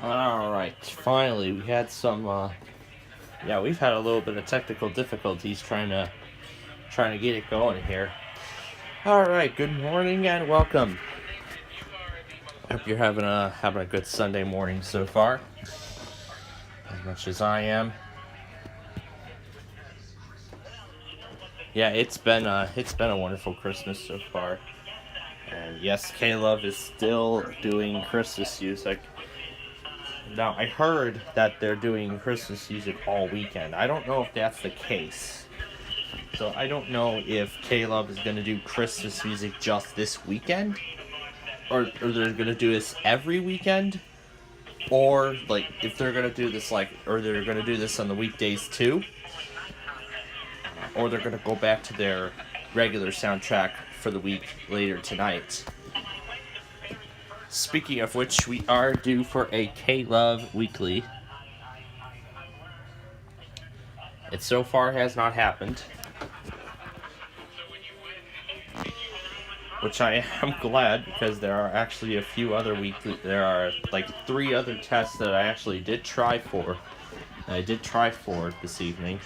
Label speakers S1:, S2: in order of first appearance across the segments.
S1: Alright, finally we had some yeah, we've had a little bit of technical difficulties trying to get it going here. Alright, good morning and welcome. Hope you're having a good Sunday morning so far. As much as I am. Yeah, it's been a wonderful Christmas so far. And yes, KLOVE is still doing Christmas music. Now, I heard that they're doing Christmas music all weekend. I don't know if that's the case. So I don't know if KLOVE is going to do Christmas music just this weekend. Or they're going to do this every weekend. Or, like, if they're going to do this, or they're going to do this on the weekdays too. Or they're going to go back to their regular soundtrack for the week later tonight. Speaking of which, we are due for a KLOVE weekly. It so far has not happened. Which I am glad, because there are actually a few other weekly. There are like 3 other tests that I actually did try for. I did try for this evening.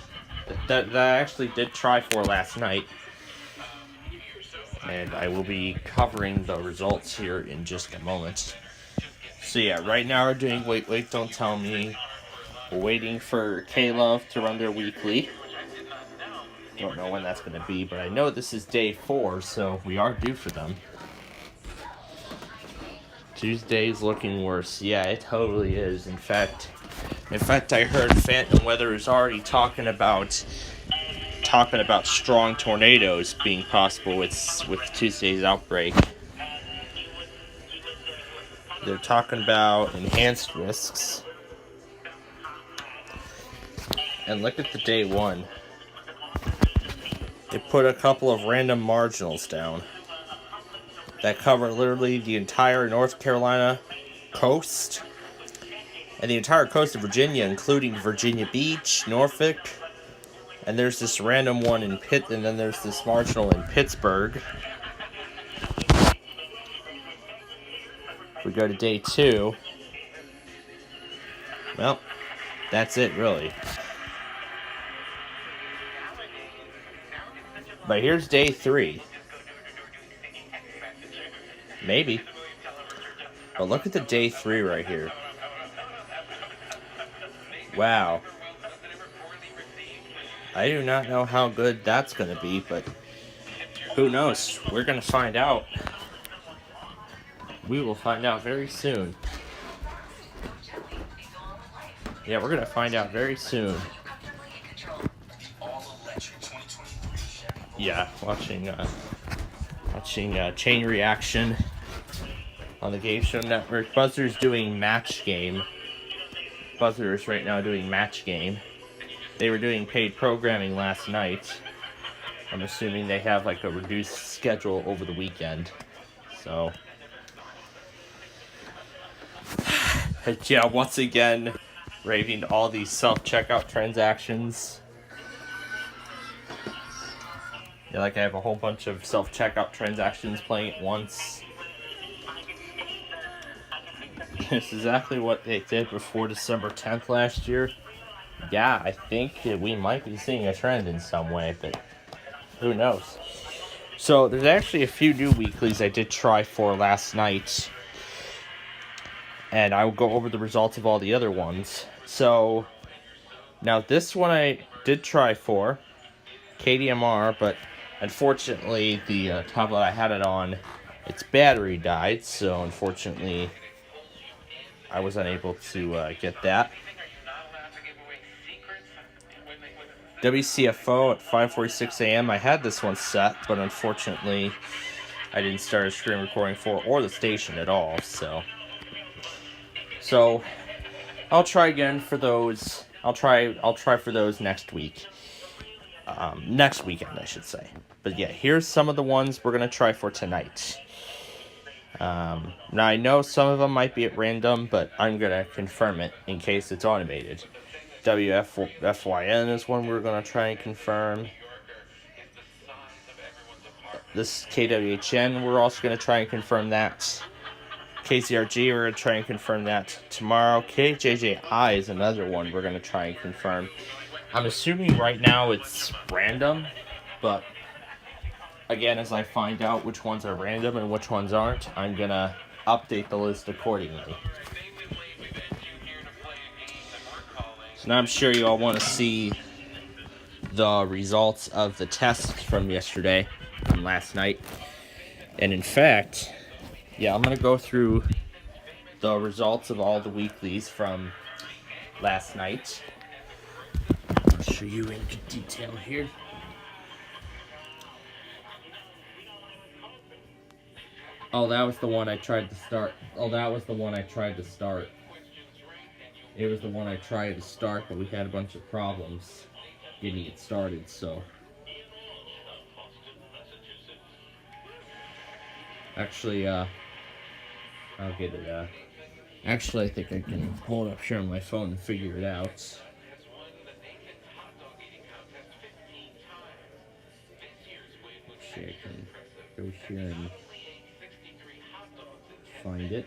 S1: That I actually did try for last night. And I will be covering the results here in just a moment. So yeah, right now we're doing Wait, Don't Tell Me. We're waiting for KLOVE to run their weekly. Don't know when that's going to be, but I know this is day 4, so we are due for them. Tuesday's looking worse. Yeah, it totally is. In fact, I heard Phantom Weather is already talking about strong tornadoes being possible with Tuesday's outbreak. They're talking about enhanced risks. And look at the day 1. They put a couple of random marginals down that cover literally the entire North Carolina coast and the entire coast of Virginia, including Virginia Beach, Norfolk, and there's this random one in and then there's this marginal in Pittsburgh. If we go to day 2, well, that's it really. But here's day 3. Maybe. But look at the day 3 right here. Wow. I do not know how good that's going to be, but who knows? We're going to find out. We will find out very soon. Yeah, we're going to find out very soon. Yeah, watching Chain Reaction on the Game Show Network. Buzzer's doing Match Game. Buzzer is right now doing Match Game. They were doing paid programming last night. I'm assuming they have like a reduced schedule over the weekend. So, yeah, once again, raving all these self-checkout transactions. Yeah, like I have a whole bunch of self-checkout transactions playing at once. It's exactly what they did before December 10th last year. Yeah, I think we might be seeing a trend in some way, but who knows? So, there's actually a few new weeklies I did try for last night. And I will go over the results of all the other ones. So, now this one I did try for, KDMR, but unfortunately the tablet I had it on, its battery died, so unfortunately I was unable to get that. WCFO at 5:46 a.m. I had this one set, but unfortunately I didn't start a screen recording for or the station at all, so I'll try again for those. I'll try for those next week. Next weekend, I should say. But yeah, here's some of the ones we're going to try for tonight. Now, I know some of them might be at random, but I'm going to confirm it in case it's automated. WFYN is one we're going to try and confirm. This KWHN, we're also going to try and confirm that. KCRG, we're going to try and confirm that tomorrow. KJJI is another one we're going to try and confirm. I'm assuming right now it's random, but again, as I find out which ones are random and which ones aren't, I'm going to update the list accordingly. So now I'm sure you all want to see the results of the tests from yesterday and last night. And in fact, yeah, I'm going to go through the results of all the weeklies from last night. I'll show you in detail here. Oh, that was the one I tried to start. It was the one I tried to start, but we had a bunch of problems getting it started, so. Actually, I'll get it, actually, I think I can hold it up here on my phone and figure it out. Actually, I can go here and find it.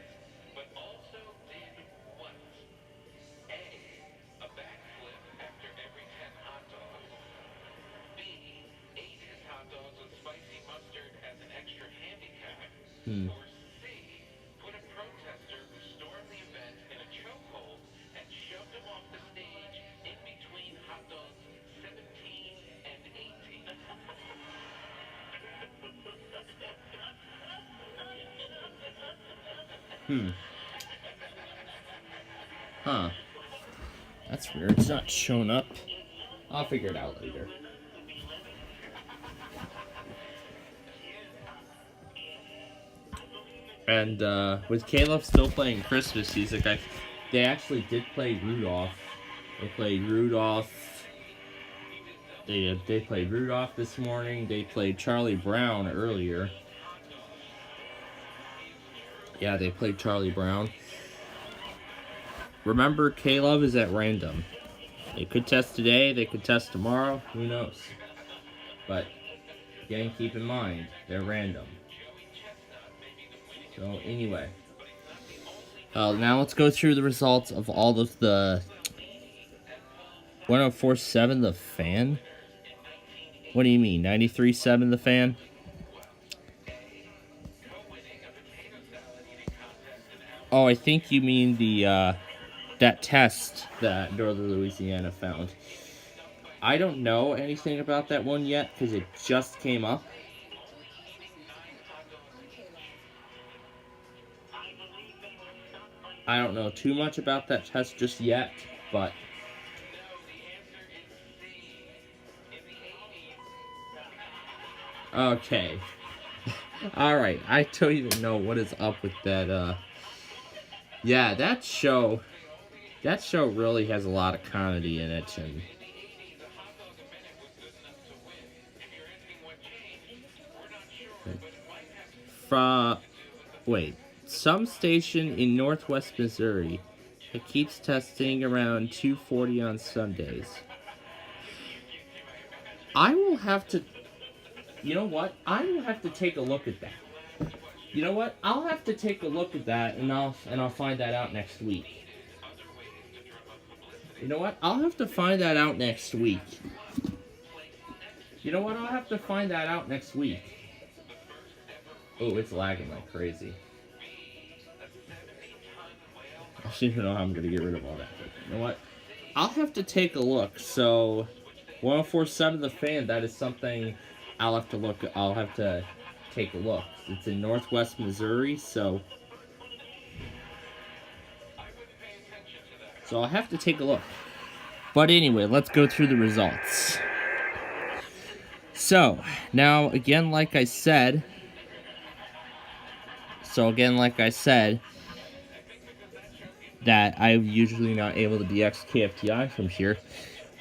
S2: Put a protester who stormed the event in a chokehold and shoved him off the stage in between hot dogs 17 and 18.
S1: Huh. That's weird. It's not showing up. I'll figure it out later. And with KLOVE still playing Christmas music, they actually did play Rudolph. They played Rudolph. They played Rudolph this morning. They played Charlie Brown earlier. Yeah, they played Charlie Brown. Remember, KLOVE is at random. They could test today, they could test tomorrow, who knows? But, again, keep in mind, they're random. So, anyway. Now let's go through the results of all of the 104.7 The Fan? What do you mean? 93.7 The Fan? Oh, I think you mean the, that test that Northern Louisiana found. I don't know anything about that one yet, because it just came up. I don't know too much about that test just yet, but okay. Alright, I don't even know what is up with that, yeah, that show really has a lot of comedy in it, and some station in Northwest Missouri that keeps testing around 240 on Sundays. I will have to, you know what? I will have to take a look at that. You know what? I'll have to take a look at that, and I'll find that out next week. You know what? I'll have to find that out next week. You know what? I'll have to find that out next week. Oh, it's lagging like crazy. I don't even know how I'm going to get rid of all that. But you know what? I'll have to take a look. So, 104.7 The Fan, that is something I'll have to take a look. It's in Northwest Missouri, so I'll have to take a look. But anyway, let's go through the results. So, now, again, like I said, that I'm usually not able to DX KFTI from here.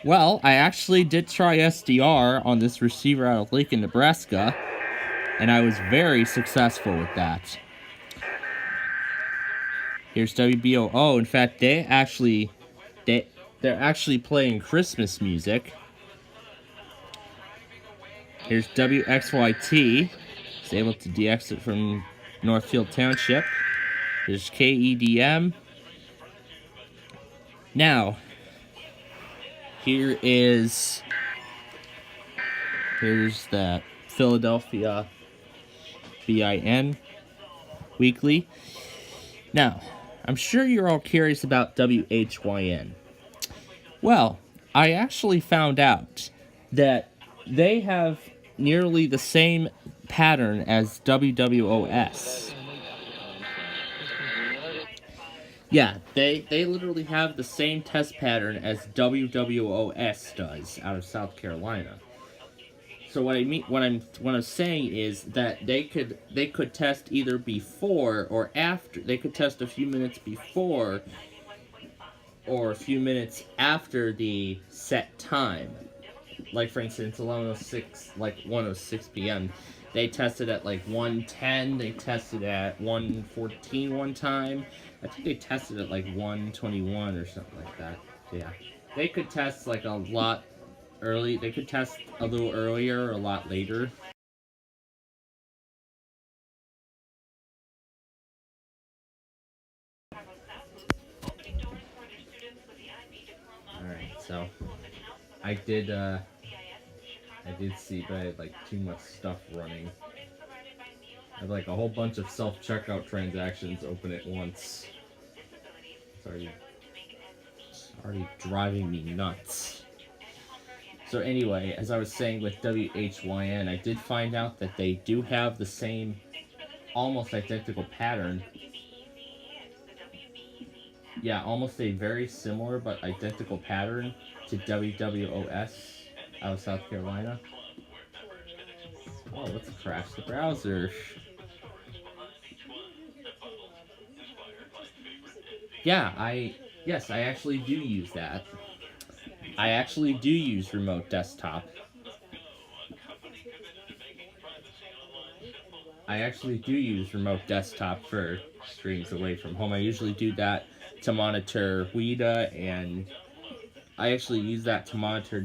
S1: Well, I actually did try SDR on this receiver out of Lincoln, Nebraska, and I was very successful with that. Here's WBOO. In fact, they're actually playing Christmas music. Here's WXYT. Is able to DX it from Northfield Township. Here's KEDM. Now, here's the Philadelphia BIN weekly. Now, I'm sure you're all curious about WHYN. Well, I actually found out that they have nearly the same pattern as WWOS. Yeah, they literally have the same test pattern as WWOS does out of South Carolina. So what I mean, what I'm saying is that they could test either before or after. They could test a few minutes before or a few minutes after the set time. Like for instance, 11:06, like 1:06 p.m. They tested at like 1:10. They tested at 1:14 one time. I think they tested at like 1:21 or something like that. Yeah, they could test like a lot early. They could test a little earlier or a lot later. Alright, so I did see, but I had like too much stuff running. I had like a whole bunch of self-checkout transactions open at once. It's already driving me nuts. So anyway, as I was saying with WHYN, I did find out that they do have the same, almost identical pattern. Yeah, almost a very similar but identical pattern to WWOS out of South Carolina. Oh, let's crash the browser. Yes, I actually do use that. I actually do use remote desktop. I actually do use remote desktop for streams away from home. I usually do that to monitor WIDA, and I actually use that to monitor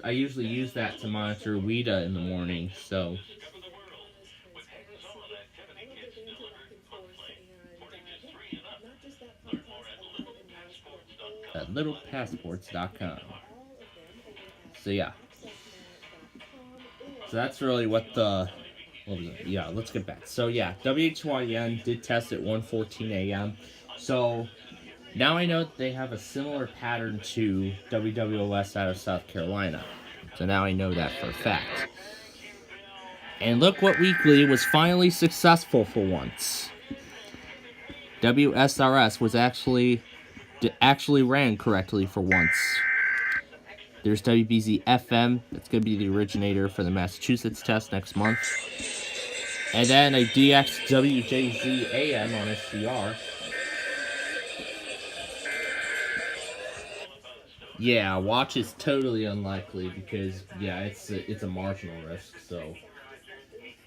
S1: I usually use that to monitor WIDA in the morning. So at littlepassports.com. So yeah. So that's really what the yeah, let's get back. So yeah, WHYN did test at 1:14 a.m. So now I know that they have a similar pattern to WWOS out of South Carolina. So now I know that for a fact. And look what weekly was finally successful for once. WSRS was actually ran correctly for once. There's WBZ FM. That's going to be the originator for the Massachusetts test next month. And then a DXWJZ AM on SDR. Yeah, watch is totally unlikely because, yeah, it's a marginal risk, so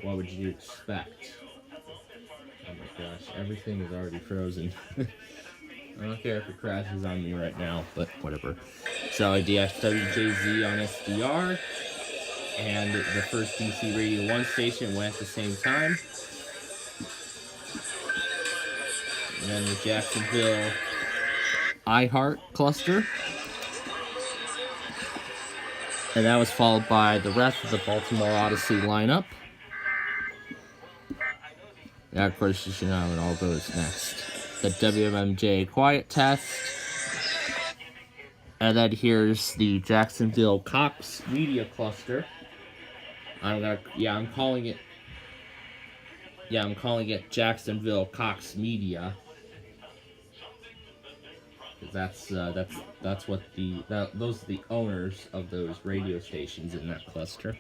S1: what would you expect? Oh my gosh, everything is already frozen. I don't care if it crashes on me right now, but whatever. So a DXWJZ on SDR, and the first DC Radio 1 station went at the same time. And then the Jacksonville iHeart cluster. And that was followed by the rest of the Baltimore Odyssey lineup. Yeah, of course, you should know how it all goes next. The WMMJ Quiet Test. And then here's the Jacksonville Cox Media Cluster. I'm calling it Jacksonville Cox Media. That's what those are the owners of those radio stations in that cluster.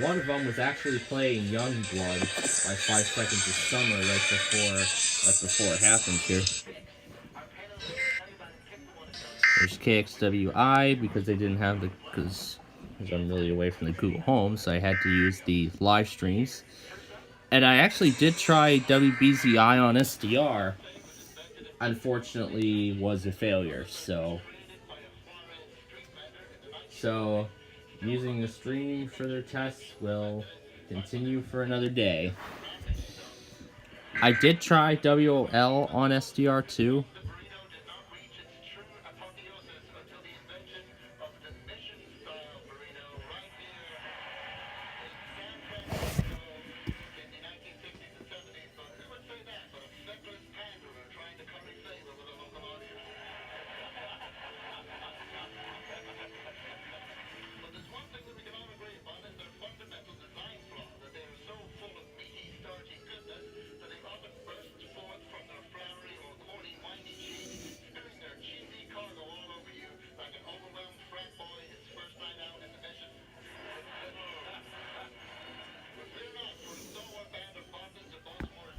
S1: One of them was actually playing Youngblood by 5 Seconds of Summer right before it happened here. There's KXWI because they didn't have because I'm really away from the Google Home, so I had to use the live streams. And I actually did try WBZI on SDR. Unfortunately, was a failure. So using the stream for their tests will continue for another day. I did try WOL on SDR too.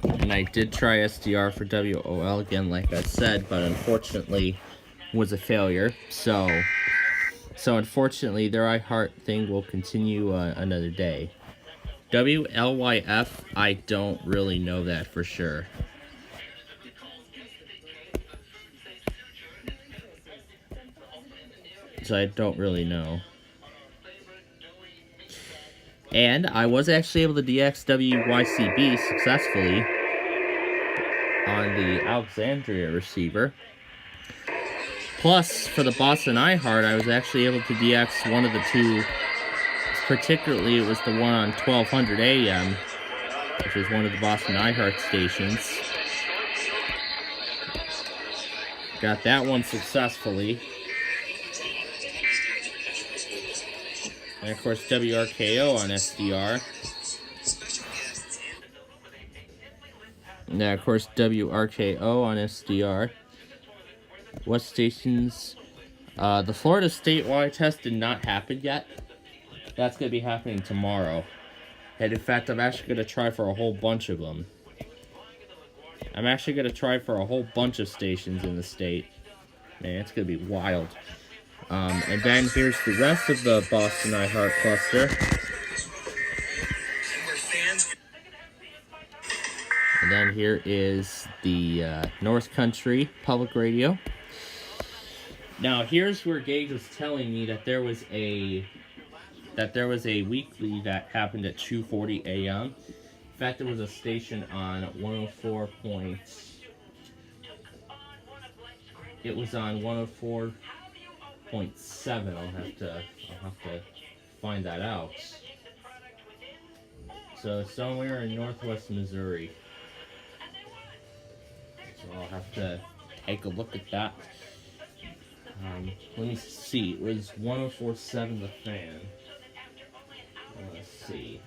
S1: And I did try SDR for WOL again, like I said, but unfortunately was a failure. So unfortunately, their iHeart thing will continue another day. WLYF, I don't really know that for sure. So I don't really know. And I was actually able to DX WYCB successfully on the Alexandria receiver. Plus, for the Boston iHeart, I was actually able to DX one of the two. Particularly, it was the one on 1200 AM, which was one of the Boston iHeart stations. Got that one successfully. And of course, WRKO on SDR. And then, of course, WRKO on SDR. What stations? The Florida statewide test did not happen yet. That's going to be happening tomorrow. And in fact, I'm actually going to try for a whole bunch of them. I'm actually going to try for a whole bunch of stations in the state. Man, it's going to be wild. And then here's the rest of the Boston iHeart cluster. And then here is the North Country Public Radio. Now, here's where Gage was telling me that there was a weekly that happened at 2:40 a.m. In fact, there was a station on 104 points. It was on 104.7. I'll have to find that out. So somewhere in northwest Missouri. So I'll have to take a look at that. Let me see. It was 104.7 The Fan. Let's see.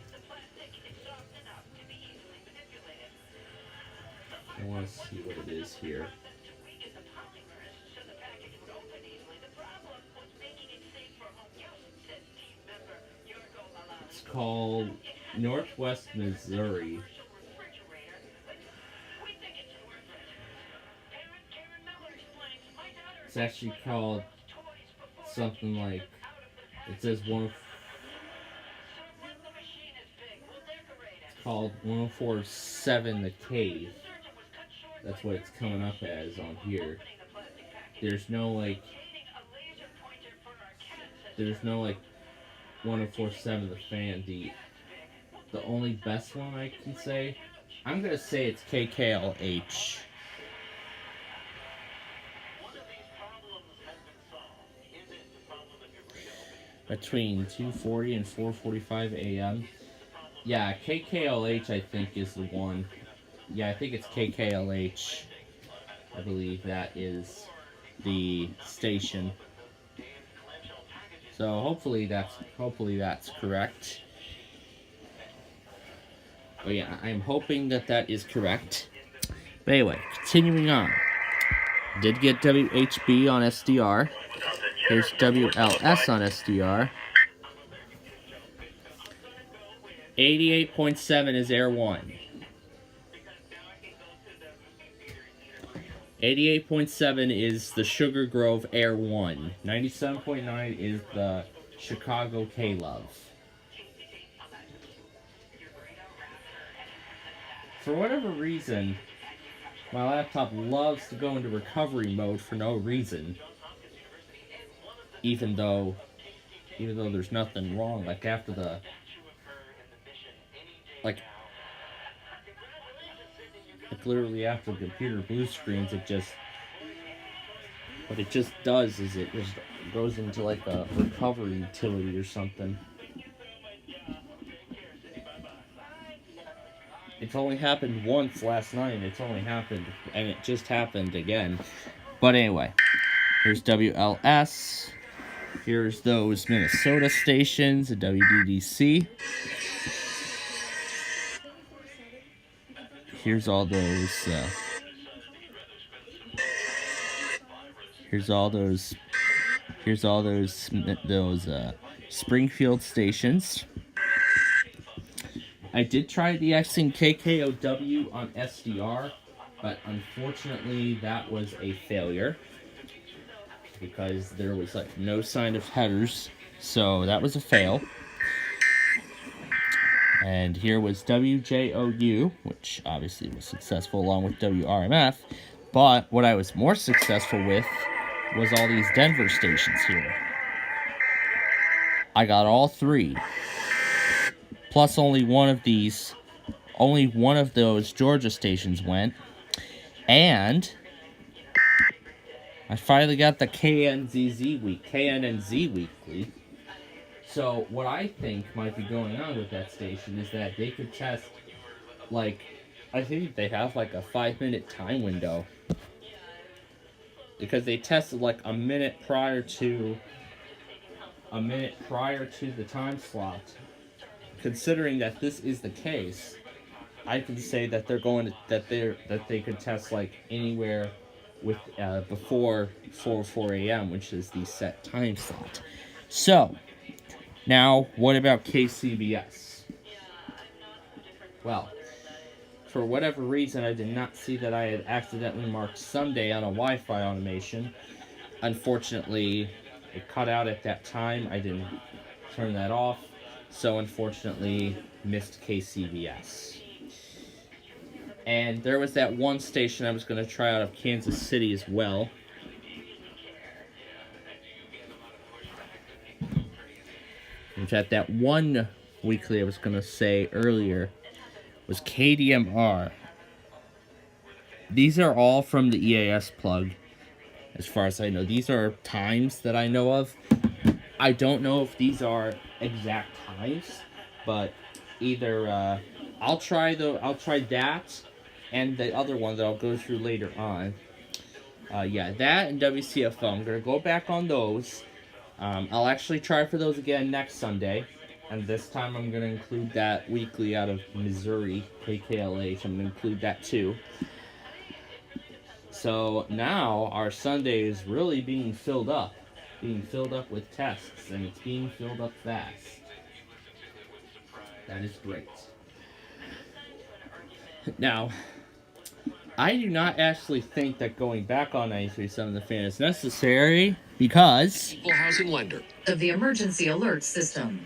S1: I want to see what it is here. It's called Northwest Missouri. It's actually called something like, it says it's called 104.7 The Cave. That's what it's coming up as on here. There's no like 104.7 The Fan. The only best one I can say, I'm gonna say it's KKLH. Between 2:40 and 4:45 a.m. Yeah, KKLH I think is the one. Yeah, I think it's KKLH. I believe that is the station. So hopefully that's correct. But yeah, I'm hoping that is correct. But anyway, continuing on. Did get WHB on SDR. Here's WLS on SDR. 88.7 is Air 1. 88.7 is the Sugar Grove Air 1. 97.9 is the Chicago KLOVE. For whatever reason, my laptop loves to go into recovery mode for no reason. Even though there's nothing wrong, like after Like literally after the computer blue screens, what it just does is it just goes into like a recovery utility or something. It's only happened once last night, and it just happened again. But anyway, here's WLS. Here's those Minnesota stations, the WDDC. Here's all those. Here's all those Springfield stations. I did try the Xing KKOW on SDR, but unfortunately that was a failure because there was like no sign of headers, so that was a fail. And here was WJOU, which obviously was successful along with WRMF, but what I was more successful with was all these Denver stations here. I got all three. Plus only one of those Georgia stations went. And I finally got the KNNZ weekly. So what I think might be going on with that station is that they could test, like, I think they have like a 5-minute time window. Because they tested like a minute prior to the time slot. Considering that this is the case, I can say that they could test like anywhere with before 4 a.m., which is the set time slot. So now, what about KCBS? Well, for whatever reason, I did not see that I had accidentally marked Sunday on a Wi-Fi automation. Unfortunately, it cut out at that time. I didn't turn that off. So unfortunately, missed KCBS. And there was that one station I was going to try out of Kansas City as well. In fact, that one weekly I was going to say earlier was KDMR. These are all from the EAS plug, as far as I know. These are times that I know of. I don't know if these are exact times, but either I'll try that and the other one that I'll go through later on. That and WCFO. I'm gonna go back on those. I'll actually try for those again next Sunday, and this time I'm gonna include that weekly out of Missouri, KKLH. I'm gonna include that too. So now our Sunday is really being filled up with tests, and it's being filled up fast. That is great. Now, I do not actually think that going back on 93.7 The Fan is necessary because
S3: Equal housing lender
S4: of the emergency alert system.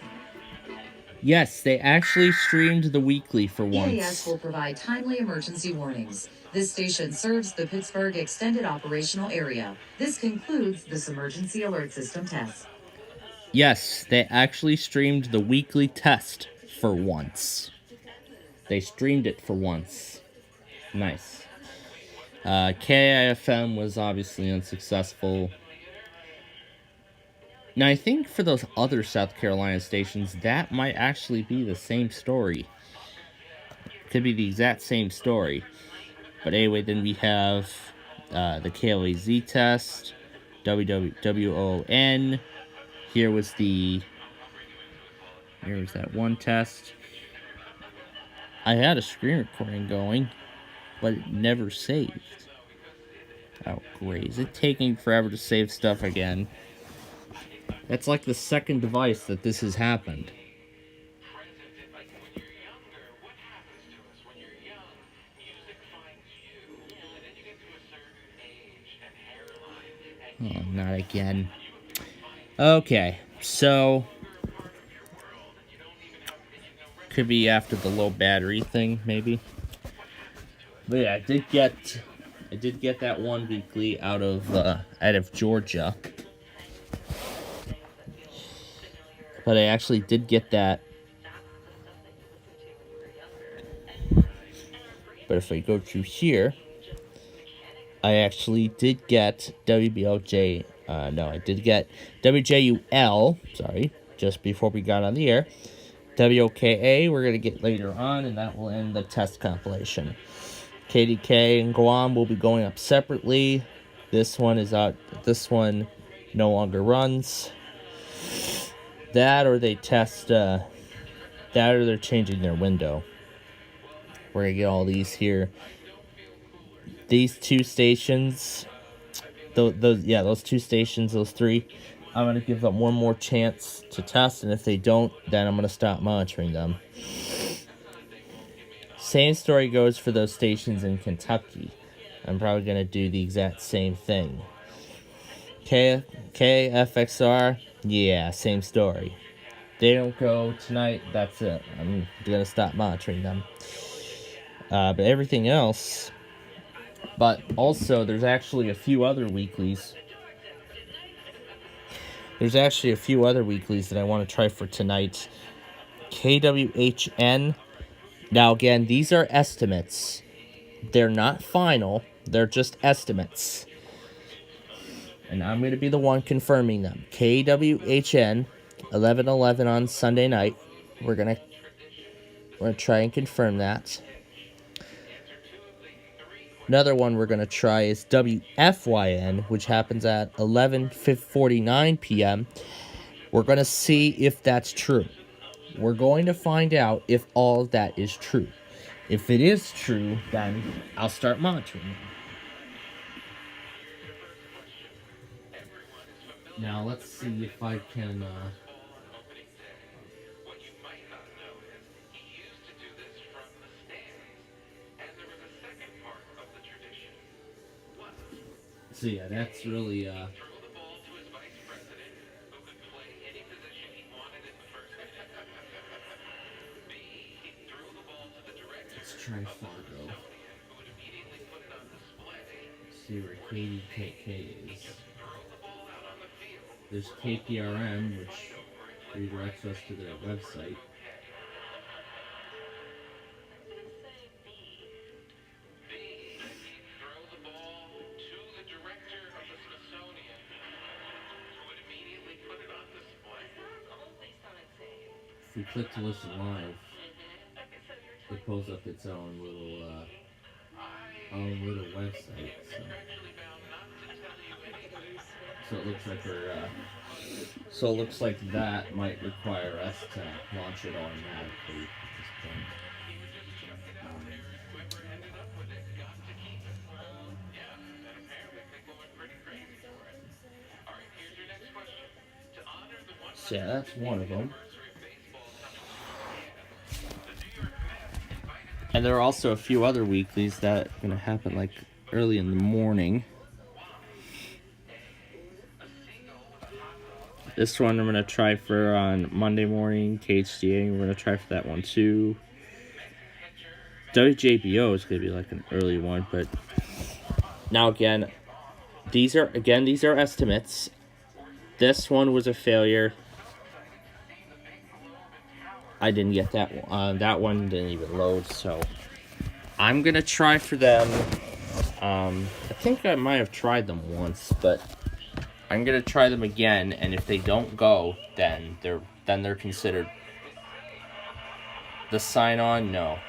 S1: Yes, they actually streamed the weekly for once.
S4: EAS will provide timely emergency warnings. This station serves the Pittsburgh Extended Operational Area. This concludes this emergency alert system test.
S1: Yes, they actually streamed the weekly test for once. They streamed it for once. Nice. KIFM was obviously unsuccessful. Now, I think for those other South Carolina stations, that might actually be the same story. Could be the exact same story. But anyway, then we have the KLAZ test, WON. Here was that one test. I had a screen recording going, but it never saved. Oh, great. Is it taking forever to save stuff again? That's like the second device that this has happened. Oh, not again. Okay, so could be after the low battery thing, maybe. But yeah, I did get that one weekly out of Georgia. But I actually did get that. But if I go to here, I actually did get WBLJ. No, I did get WJUL. Sorry, just before we got on the air. WOKA we're going to get later on, and that will end the test compilation. KDK and Guam will be going up separately. This one is out. This one no longer runs. That or they test. That or they're changing their window. We're going to get all these here. These two stations. Those two stations, those three, I'm going to give them one more chance to test, and if they don't, then I'm going to stop monitoring them. Same story goes for those stations in Kentucky. I'm probably going to do the exact same thing. KFXR, yeah, same story. They don't go tonight, that's it. I'm going to stop monitoring them. But everything else... But also, there's actually a few other weeklies. There's actually a few other weeklies that I want to try for tonight. KWHN. Now, again, these are estimates. They're not final. They're just estimates. And I'm going to be the one confirming them. KWHN, 11:11 on Sunday night. We're going to try and confirm that. Another one we're going to try is WFYN, which happens at 11:49 p.m. We're going to see if that's true. We're going to find out if all of that is true. If it is true, then I'll start monitoring them. Now, let's see if I can... So yeah, that's really let's try Fargo. Let's see where KDKK is. There's KPRM, which redirects us to their website. If we click to listen live, it pulls up its own little website. So it looks like so it looks like that might require us to launch it automatically at this point. So yeah, that's one of them. And there are also a few other weeklies that are going to happen like early in the morning. This one I'm going to try for on Monday morning, KHDA, we're going to try for that one too. WJBO is going to be like an early one, but now again, these are estimates. This one was a failure. I didn't get that one. That one didn't even load, so I'm going to try for them. I think I might have tried them once, but I'm going to try them again, and if they don't go, then they're considered the sign-on. No.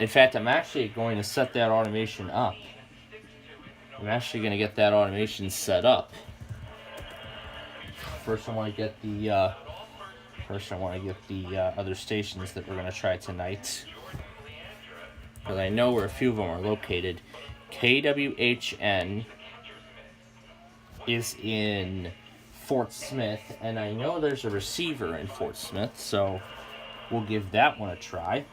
S1: In fact, I'm actually going to set that automation up. I'm actually going to get that automation set up. First, I want to get the other stations that we're going to try tonight, because I know where a few of them are located. KWHN is in Fort Smith, and I know there's a receiver in Fort Smith, so we'll give that one a try.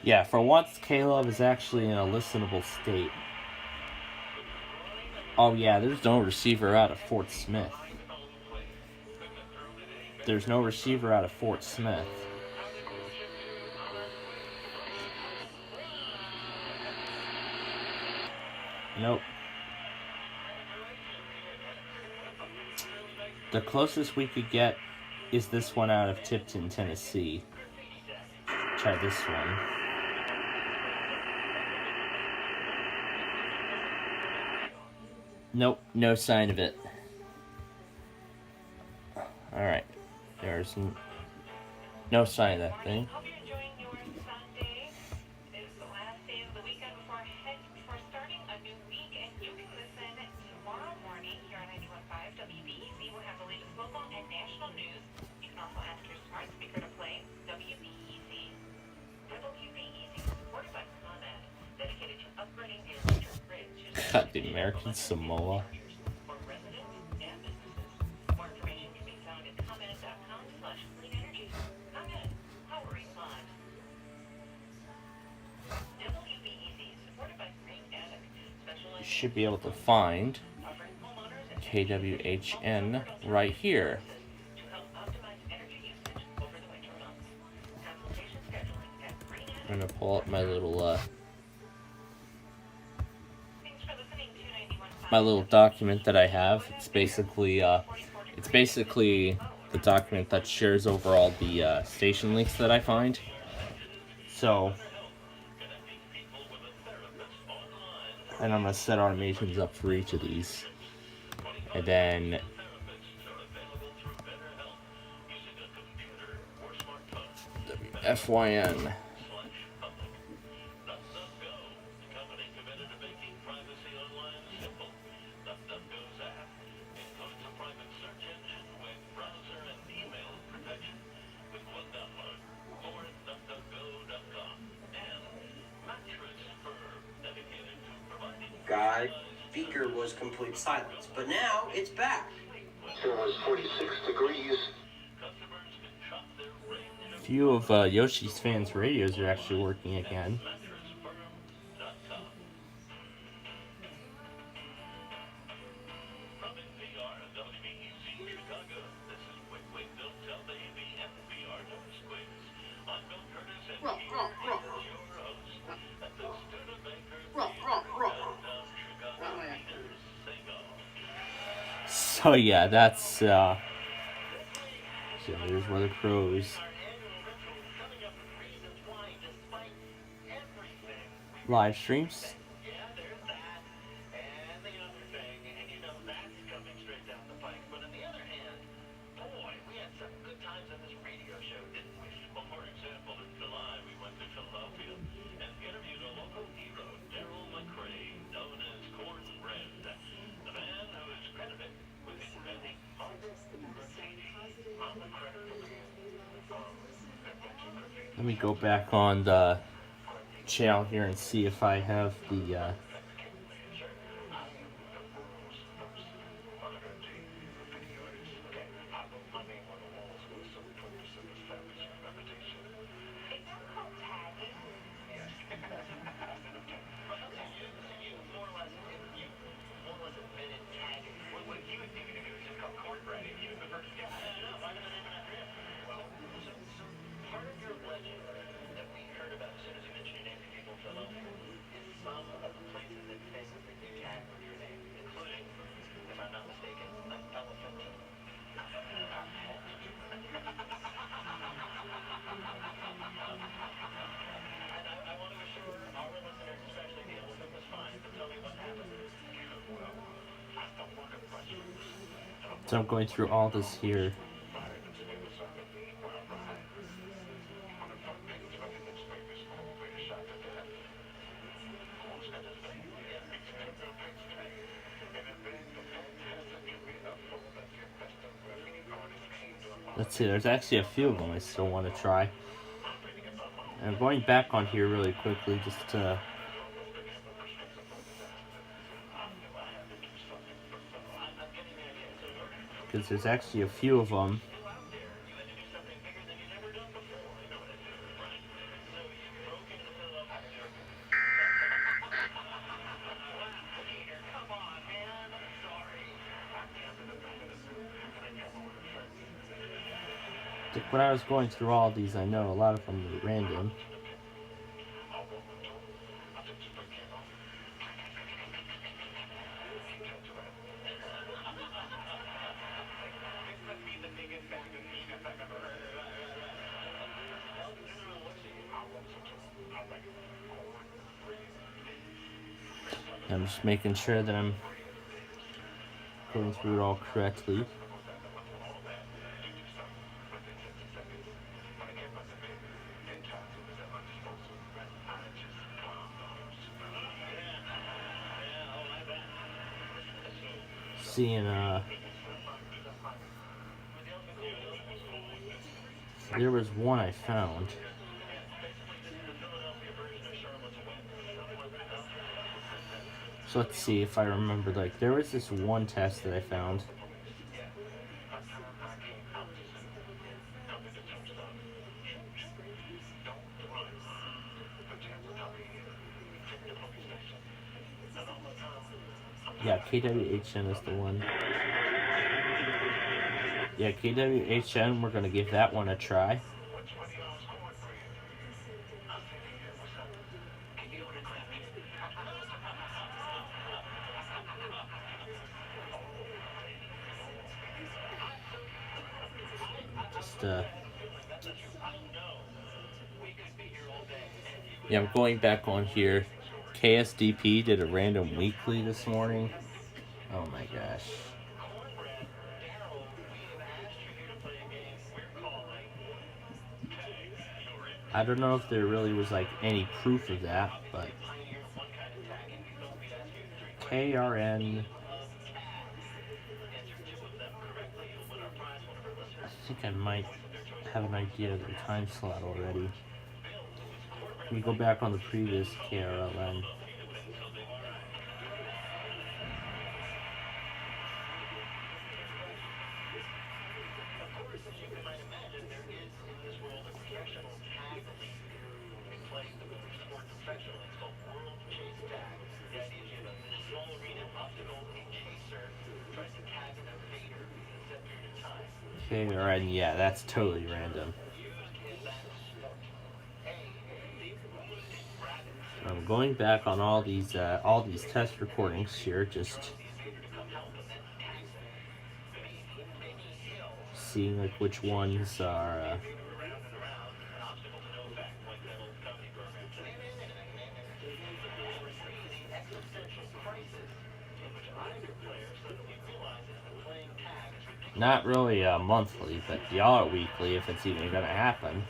S1: Yeah, for once, KLOVE is actually in a listenable state. Oh yeah, there's no receiver out of Fort Smith. There's no receiver out of Fort Smith. Nope. The closest we could get is this one out of Tipton, Tennessee. Try this one. Nope, no sign of it. Alright, there's no sign of that thing.
S2: Hope you're enjoying your Sunday. It is the last day of the weekend before starting a new week, and you can listen tomorrow morning here on 91.5 WBEZ. We'll have the latest local and national news. You can also ask your smart speaker to play WBEZ. WBEZ is supported by ComEd, dedicated to upgrading the electric grid.
S1: Cut the American Samoa.
S2: For residents and businesses. More information can be found at ComEd.com/clean energy. ComEd, powering lives. WBEZ, supported by Green Attic,
S1: You should be able to find KWHN right here.
S2: to help optimize energy usage over the winter months. Consultation scheduling at Green Attic.
S1: I'm gonna pull up my little
S2: Thanks for listening to 91.5.
S1: my little document that I have. It's basically the document that shares over all the station links that I find. So, and I'm gonna set automations up for each of these, and then FYN.
S3: Guy, speaker was complete silence, but now it's back.
S5: It was 46 degrees.
S1: Few of Yoshi's fans' radios are actually working again. So yeah, that's so there's Weather Crow's live streams.
S2: Yeah, there's that. And the other thing, and you know that's coming straight down the pike. But on the other hand, boy, we had some good times on this radio show, didn't we? Well, for example, in July, we went to Philadelphia and interviewed a local hero, Daryl McCrae, known as Cornbread, the man who is credited with inventing
S1: Let me go back on the channel here and see if I have the So I'm going through all this here. Let's see, there's actually a few of them I still want to try. And I'm going back on here really quickly just to... because there's actually a few of them. Like when I was going through all these, I know a lot of them were random. I'm just making sure that I'm going through it all correctly. Seeing there was one I found. So let's see if I remember. Like, there was this one test that I found. Yeah, KWHN is the one. Yeah, KWHN, we're going to give that one a try. Yeah, I'm going back on here. KSDP did a random weekly this morning. Oh my gosh. I don't know if there really was like any proof of that, but KRN, I think I might have an idea of the time slot already. Let me go back on the previous KRLN. KRN, yeah, that's totally random. I'm going back on all these test recordings here, just seeing like which ones are not really monthly, but y'all are weekly if it's even gonna happen.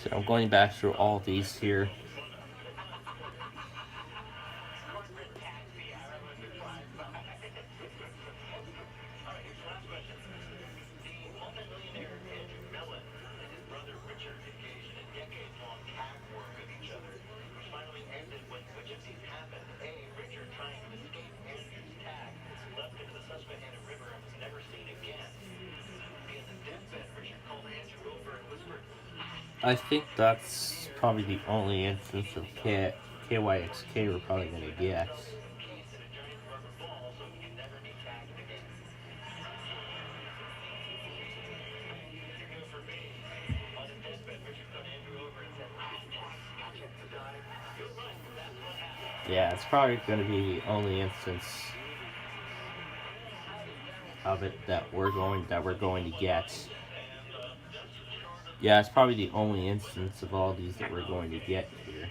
S1: So I'm going back through all these here. I think that's probably the only instance of KYXK we're probably going to get. Yeah, it's probably going to be the only instance of it that we're going to get. Yeah, it's probably the only instance of all these that we're going to get here.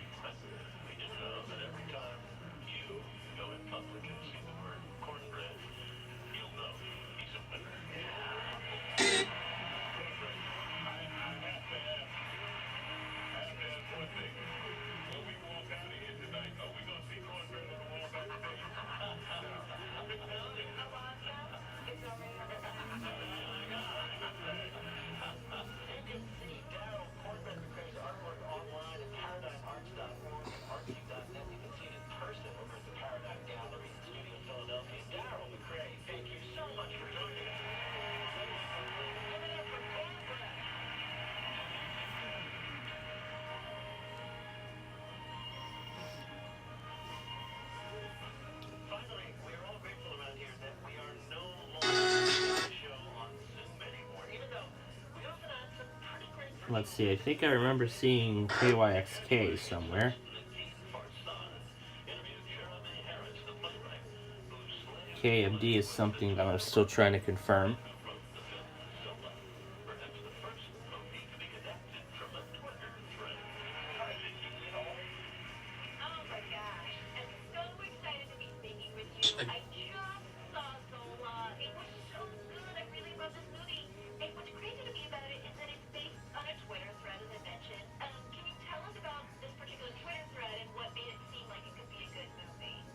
S1: Let's see, I think I remember seeing KYXK somewhere. KMD is something that I'm still trying to confirm.
S2: Oh my gosh. I'm so excited to be speaking with you. I just saw Zola. It was so good. I really love this movie. And what's crazy to me about it is that it's based on a Twitter thread, as I mentioned. Can you tell us about this particular Twitter thread and what made it seem like it could be a good movie?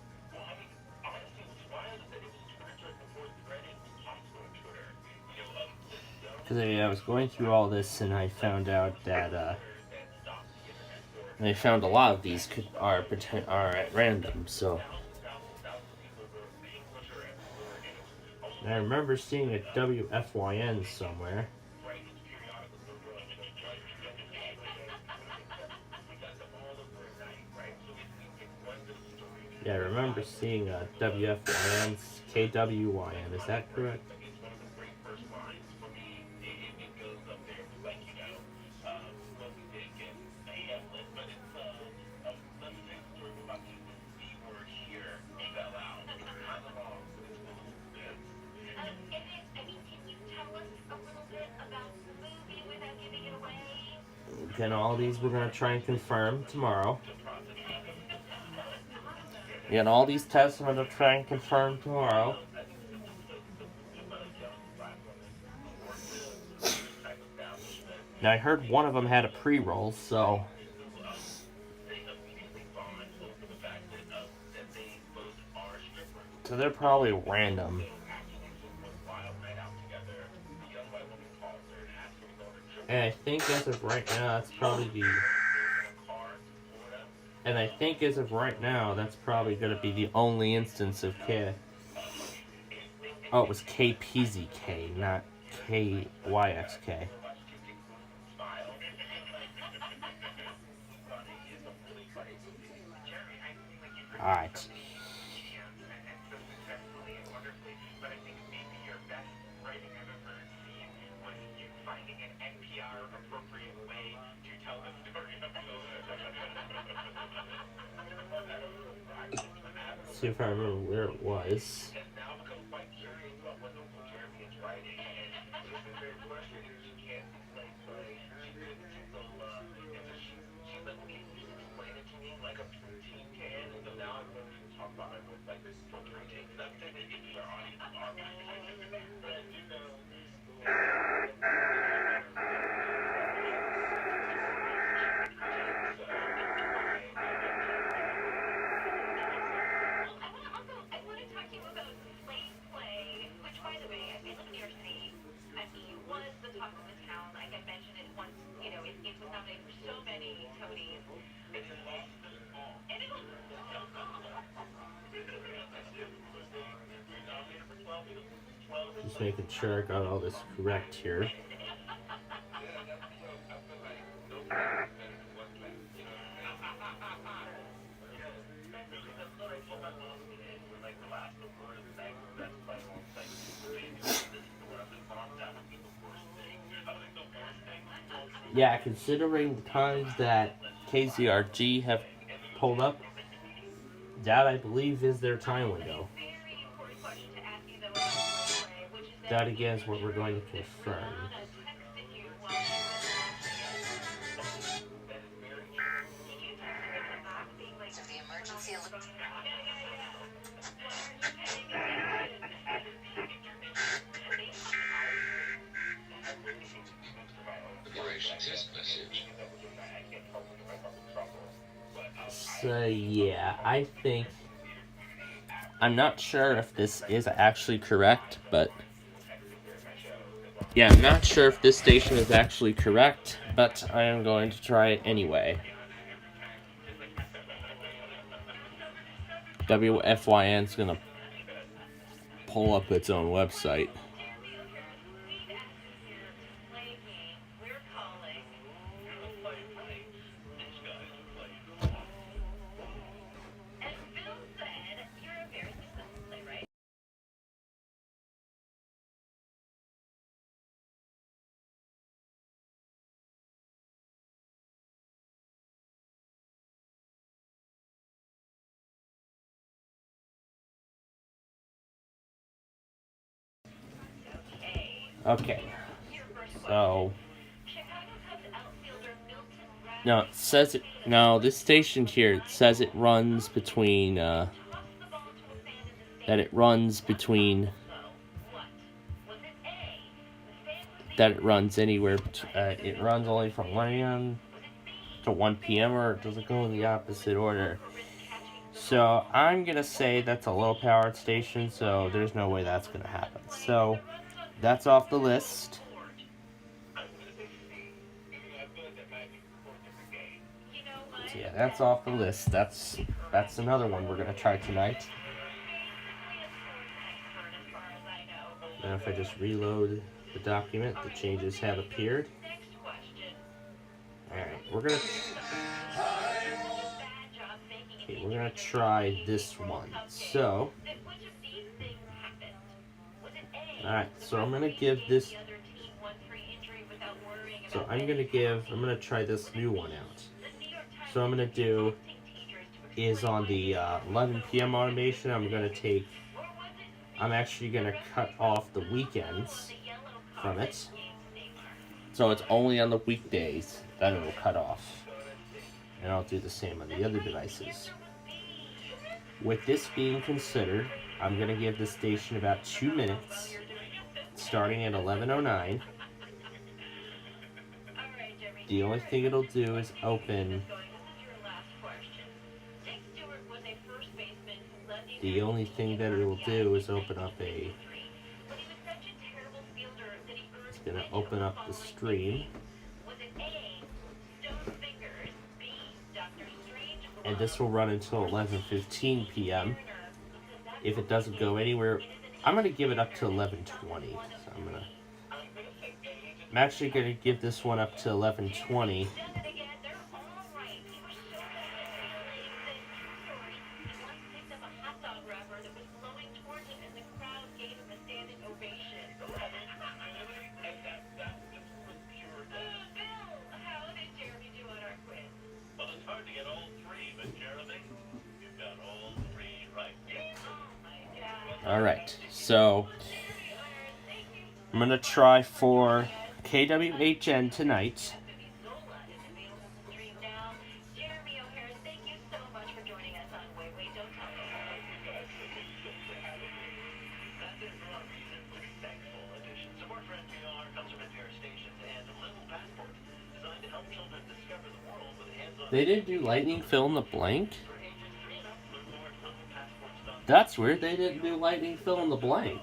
S1: Because I was going through all this and I found out that I found a lot of these are at random. So and I remember seeing a WFYN somewhere. Yeah, I remember seeing a WFYN's KWYN. Is that correct?
S2: Can you tell us a little bit about the movie without giving it away?
S1: Again, all these we're going to try and confirm tomorrow. Again, all these tests I'm going to try and confirm tomorrow. Now, I heard one of them had a pre-roll, so they're probably random. And I think as of right now, that's probably going to be the only instance of K. Oh, it was KPZK, not KYXK. Alright. See if I remember where it was.
S2: I want to talk to you about Slave Play, which, by the way, I live in New York City. I mean, it was the talk of the town. Like I mentioned it once, it was nominated for so many Tonys. And it was
S1: Just making sure I got all this correct here. Yeah, considering the times that KZRG have pulled up, that I believe is their time window.
S2: very important question to ask you, though, about Slave Play, which is
S1: That again is what we're going to confirm.
S2: Donna texted you while she was watching it. Did you text her back being like,
S4: Of the emergency alert.
S5: Operation test message.
S1: So yeah, I'm not sure if this is actually correct, but yeah, I'm not sure if this station is actually correct, but I am going to try it anyway. WFYN's gonna pull up its own website. Okay. So. No, it says it. No, this station here, it says it runs between, that it runs between, that it runs anywhere, it runs only from 1 a.m. to 1 p.m. or does it go in the opposite order? So I'm going to say that's a low powered station, so there's no way that's going to happen. So that's off the list. So yeah, that's off the list. That's another one we're going to try tonight. Now if I just reload the document, the changes have appeared. Alright, we're gonna try this one. So alright, so I'm gonna give this, I'm gonna try this new one out. So I'm gonna do is on the 11 p.m. automation, I'm actually gonna cut off the weekends from it. So it's only on the weekdays that it'll cut off. And I'll do the same on the other devices. With this being considered, I'm going to give the station about 2 minutes, starting at 11:09. The only thing it'll do is open. The only thing that it will do is open up a. It's going to open up the stream. And this will run until 11:15 p.m. If it doesn't go anywhere, I'm going to give it up to 11:20. So I'm actually going to give this one up to 11:20. Alright, so I'm going to try for KWHN tonight. They didn't do lightning fill in the blank? That's weird, they didn't do lightning fill in the blank.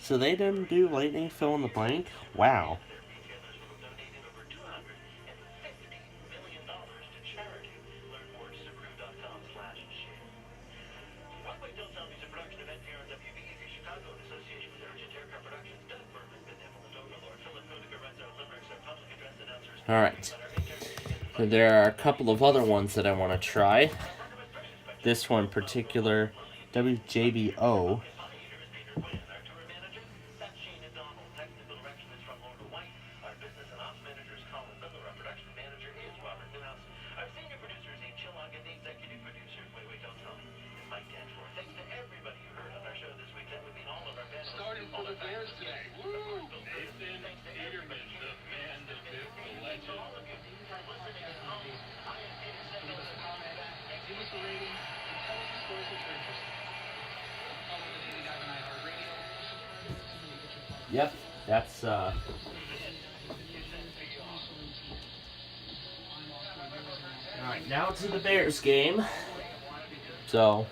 S1: So they didn't do lightning fill in the blank? Wow. Alright, so there are a couple of other ones that I want to try. This one in particular, WJBO. Yep, that's Alright, now to the Bears game. So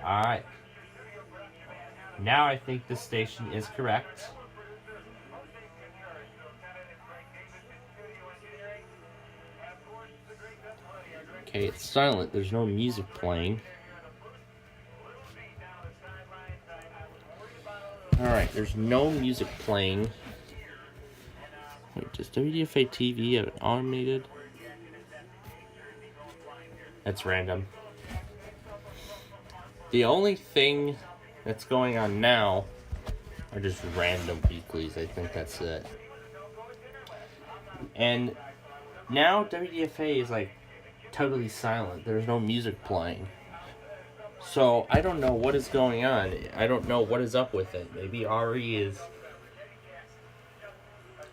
S1: alright. Now I think this station is correct. Okay, it's silent. There's no music playing. Alright, there's no music playing. Wait, does WDFA TV have it automated? That's random. The only thing that's going on now are just random weeklies. I think that's it. And now WDFA is like totally silent. There's no music playing. So I don't know what is going on. I don't know what is up with it. Maybe RE is.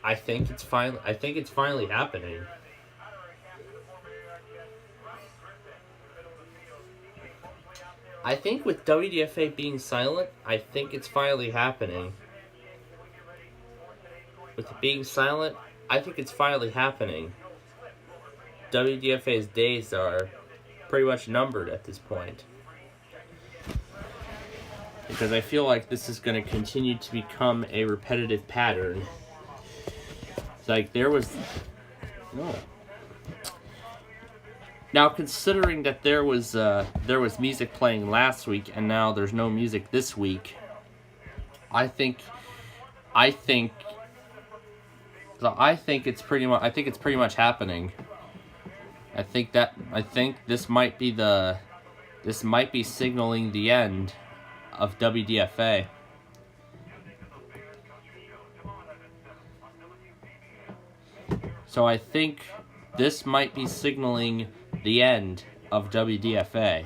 S1: I think it's finally happening. I think with WDFA being silent, I think it's finally happening. With it being silent, I think it's finally happening. WDFA's days are pretty much numbered at this point. Because I feel like this is going to continue to become a repetitive pattern. Like there was... No. Now, considering that there was music playing last week and now there's no music this week, I think it's pretty much happening. I think this might be signaling the end of WDFA. So I think this might be signaling the end of WDFA.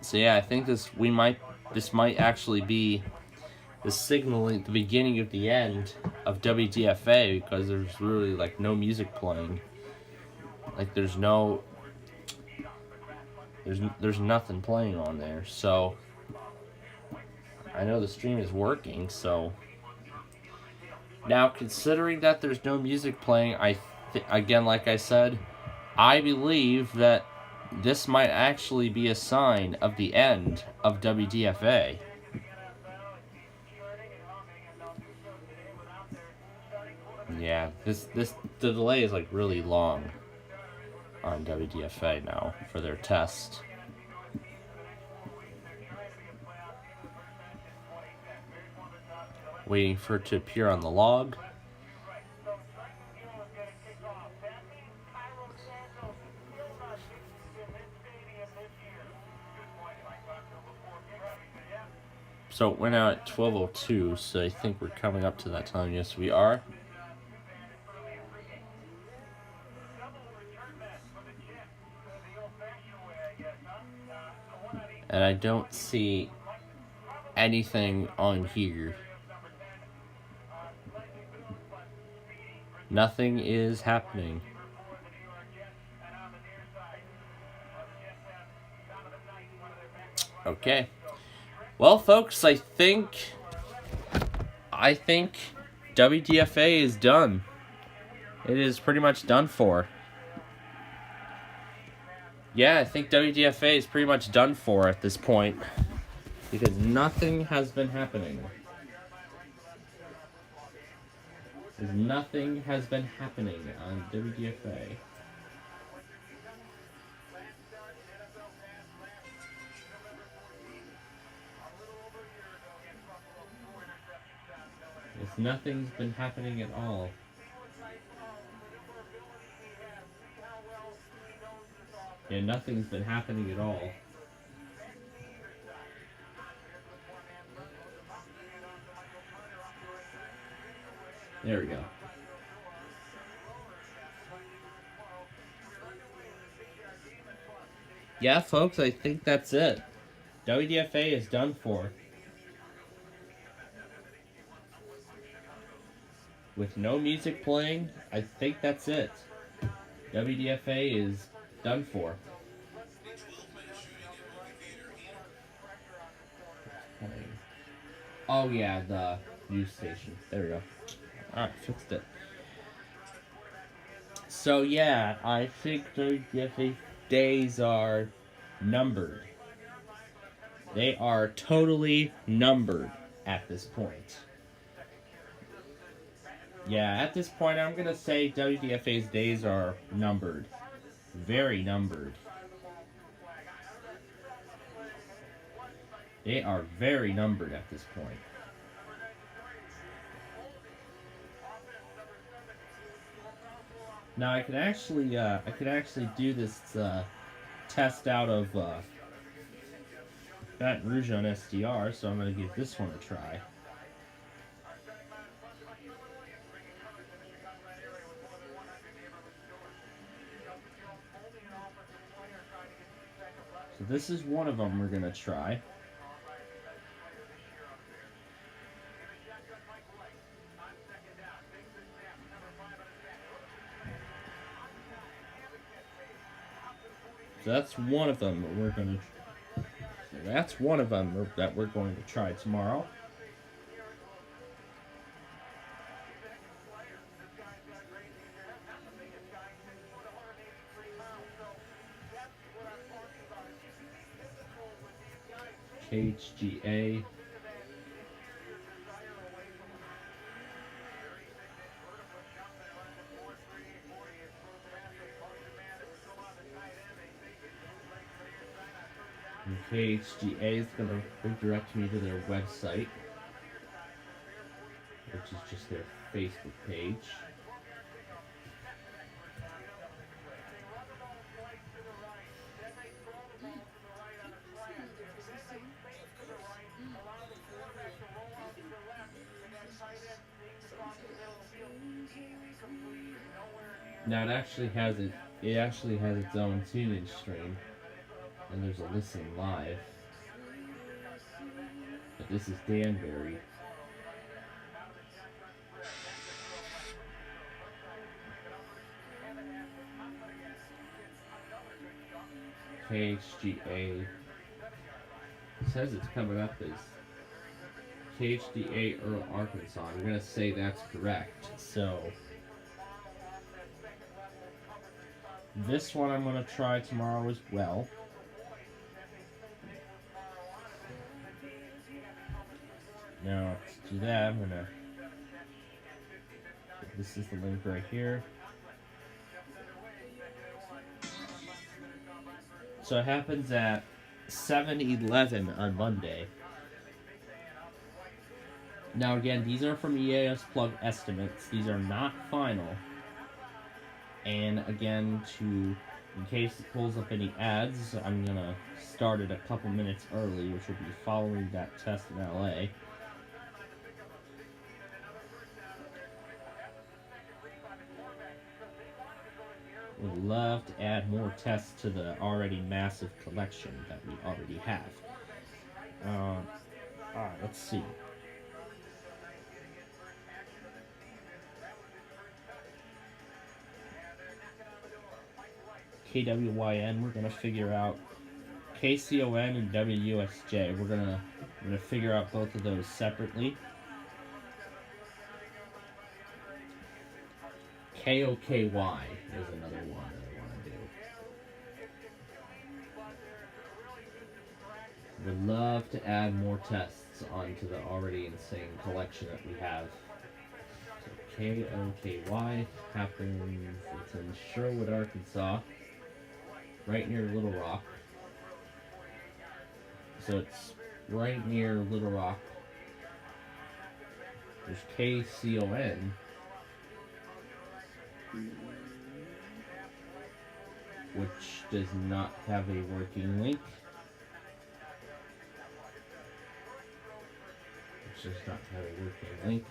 S1: So yeah, I think this might actually be the signaling the beginning of the end of WDFA, because there's really like no music playing. Like there's nothing playing on there. So I know the stream is working, so now considering that there's no music playing, again, like I said, I believe that this might actually be a sign of the end of WDFA. Yeah, the delay is like really long on WDFA now for their test. Waiting for it to appear on the log. So it went out at 12:02, so I think we're coming up to that time. Yes, we are. And I don't see anything on here. Nothing is happening. Okay. Well, folks, I think WDFA is done. It is pretty much done for. Yeah, I think WDFA is pretty much done for at this point, because nothing has been happening. Nothing has been happening on WDFA. Nothing's been happening at all. Yeah, nothing's been happening at all. There we go. Yeah, folks, I think that's it. WDFA is done for. With no music playing, I think that's it. WDFA is done for. Oh yeah, the news station. There we go. Alright, fixed it. So yeah, I think WDFA days are numbered. They are totally numbered at this point. Yeah, at this point, I'm going to say WDFA's days are numbered. Very numbered. They are very numbered at this point. Now I could actually do this test out of Baton Rouge on SDR, so I'm gonna give this one a try. So this is one of them we're gonna try. So that's one of them that we're gonna. So that's one of them that we're going to try tomorrow. HGA. KHGA is going to redirect me to their website, which is just their Facebook page. Now it actually has its own tunage stream, and there's a listen live. But this is Danbury. KHGA says it's coming up as KHDA Earl, Arkansas. I'm gonna say that's correct. So this one I'm gonna try tomorrow as well. Now to do that, I'm gonna. This is the link right here. So it happens at 7-11 on Monday. Now again, these are from EAS Plug estimates. These are not final. And again, in case it pulls up any ads, I'm gonna start it a couple minutes early, which will be following that test in LA. Would love to add more tests to the already massive collection that we already have. Alright, let's see. KWYN, we're gonna figure out KCON and WUSJ. We're gonna figure out both of those separately. KOKY is another one that I want to do. Would love to add more tests onto the already insane collection that we have. So KOKY happens, it's in Sherwood, Arkansas, right near Little Rock. So it's right near Little Rock. There's KCON, which does not have a working link. Which does not have a working link.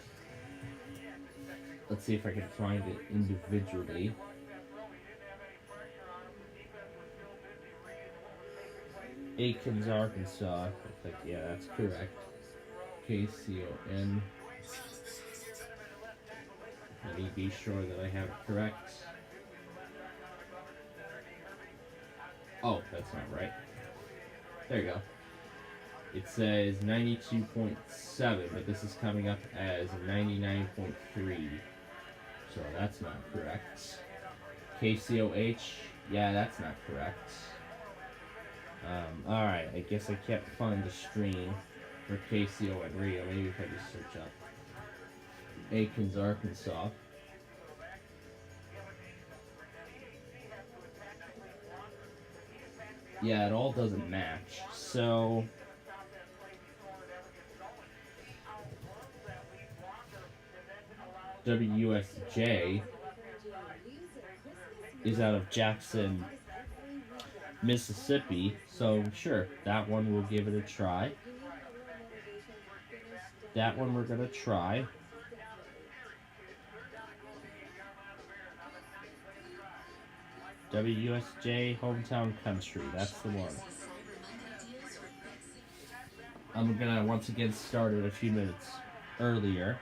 S1: Let's see if I can find it individually. Aikens, Arkansas. Yeah, that's correct. KCON. Let me be sure that I have it correct. Oh, that's not right. There you go. It says 92.7, but this is coming up as 99.3. So that's not correct. KCOH, yeah, that's not correct. Alright, I guess I can't find the stream for KCON radio. Maybe if I just search up Aikens, Arkansas. Yeah, it all doesn't match. So WUSJ is out of Jackson, Mississippi. So sure, that one we'll give it a try. That one we're gonna try. WUSJ Hometown Country. That's the one. I'm gonna once again start it a few minutes earlier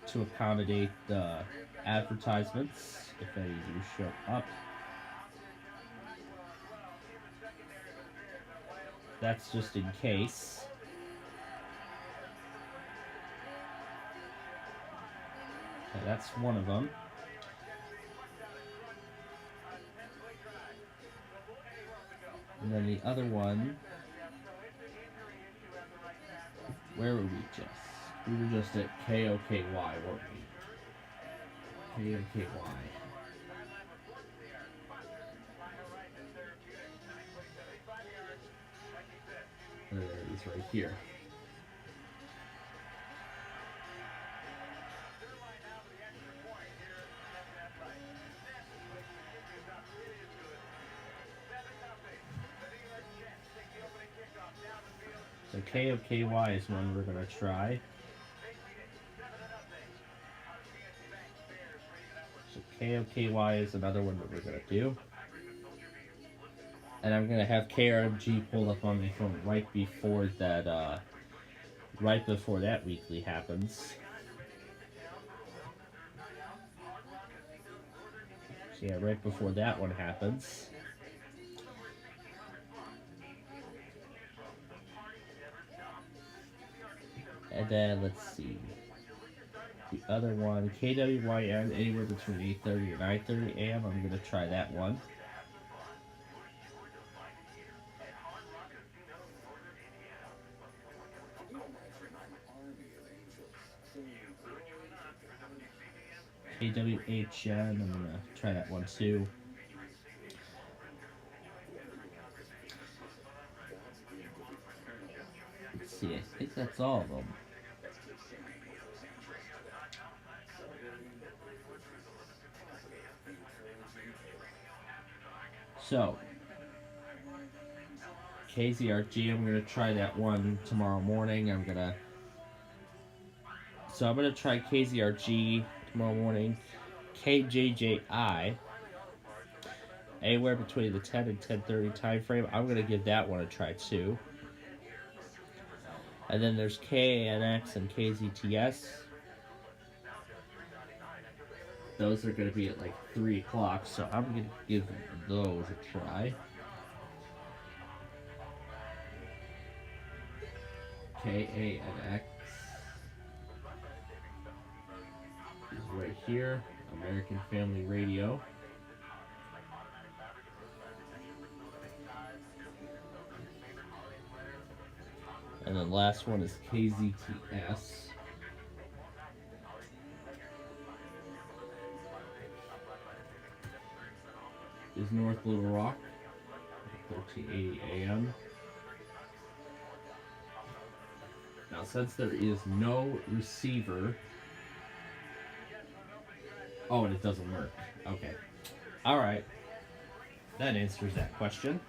S1: to accommodate the advertisements if any do show up. That's just in case. Okay, that's one of them. And then the other one, where were we just? We were just at KOKY, weren't we? KOKY. There it is right here. So KOKY is one we're going to try. So KOKY is another one that we're going to do. And I'm going to have KRMG pulled up on my phone right before that weekly happens. So yeah, right before that one happens. And then, let's see. The other one, KWYN, anywhere between 8:30 and 9:30 a.m. I'm going to try that one. KWHN, I'm going to try that one too. Let's see, I think that's all of them. So, KZRG, I'm going to try that one tomorrow morning. I'm going to try KZRG tomorrow morning. KJJI, anywhere between the 10 and 10:30 time frame. I'm going to give that one a try too. And then there's KANX and KZTS. Those are going to be at like 3 o'clock, so I'm going to give those a try. KANX is right here, American Family Radio. And the last one is KZTS. Is North Little Rock, 1380 AM. Now, since there is no receiver... Oh, and it doesn't work. Okay. Alright. That answers that question.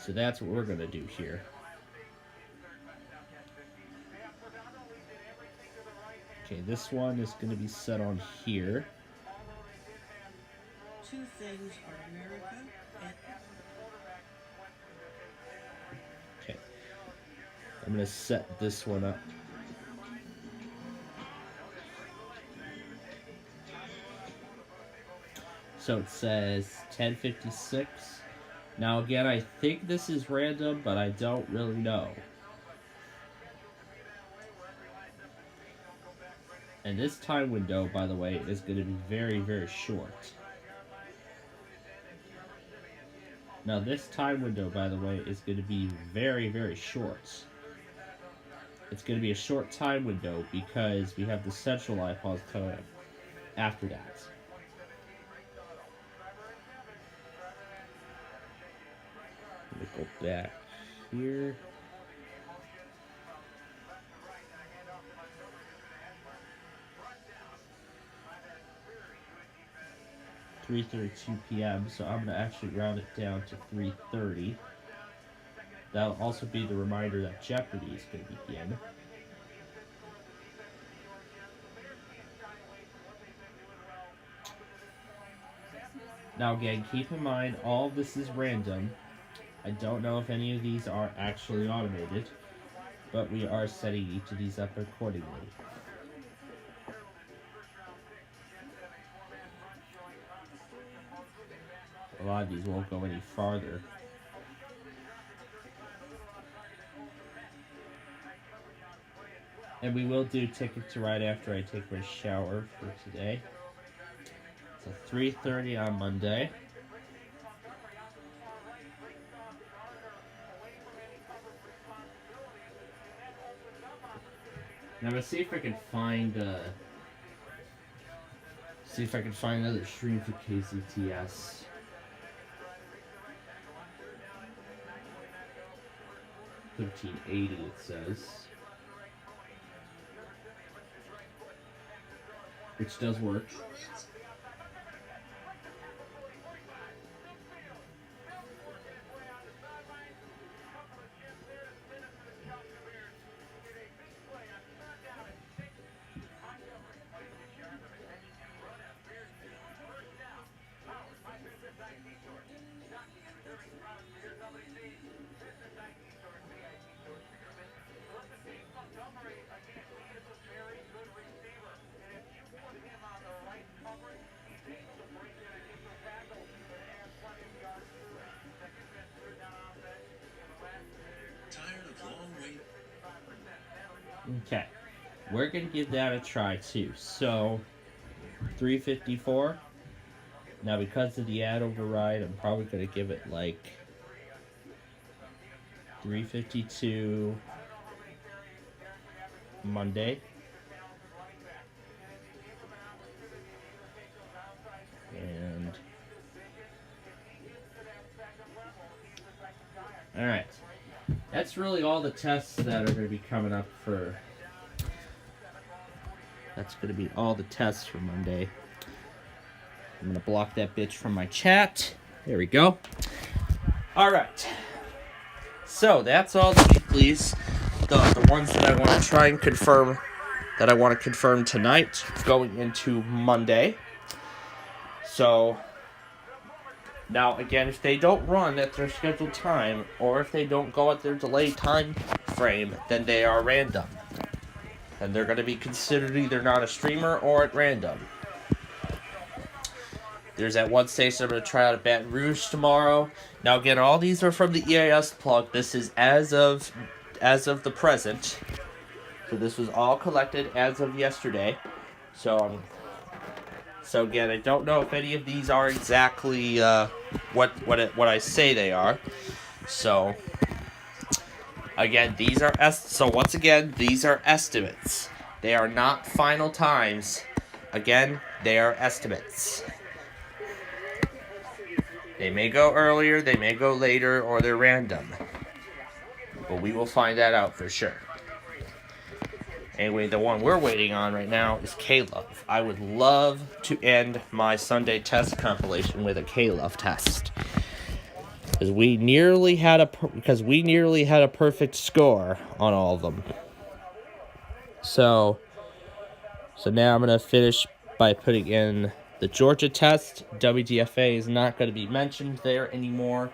S1: So that's what we're going to do here. Okay, this one is going to be set on here.
S6: Two things are America and...
S1: Okay. I'm going to set this one up. So it says 10:56. Now again, I think this is random, but I don't really know. And this time window, by the way, is going to be very, very short. Now this time window, by the way, is going to be very, very short. It's going to be a short time window because we have the central iPods coming up after that. Let me go back here. 3:32 p.m., so I'm gonna actually round it down to 3:30. That'll also be the reminder that Jeopardy is gonna begin. Now again, keep in mind all of this is random. I don't know if any of these are actually automated, but we are setting each of these up accordingly. A lot of these won't go any farther. And we will do Ticket to Ride after I take my shower for today. So 3:30 on Monday. Now I'm gonna see if I can find another stream for KCTS. $13.80 it says. Which does work. Okay, we're gonna give that a try too. So, 354. Now, because of the ad override, I'm probably gonna give it like 352 Monday. And alright. That's really all the tests that are going to be coming up for. That's going to be all the tests for Monday. I'm going to block that bitch from my chat. There we go. Alright. So, that's all the weeklies. The ones that I want to try and confirm. That I want to confirm tonight. Going into Monday. So. Now, again, if they don't run at their scheduled time, or if they don't go at their delayed time frame, then they are random. And they're going to be considered either not a streamer or at random. There's that one station I'm going to try out at Baton Rouge tomorrow. Now, again, all these are from the EAS plug. This is as of the present. So this was all collected as of yesterday. So again, I don't know if any of these are exactly what I say they are. So again, these are once again, these are estimates. They are not final times. Again, they are estimates. They may go earlier, they may go later, or they're random. But we will find that out for sure. Anyway, the one we're waiting on right now is KLOVE. I would love to end my Sunday test compilation with a KLOVE test. Because we nearly had a perfect score on all of them. So now I'm going to finish by putting in the Georgia test. WDFA is not going to be mentioned there anymore.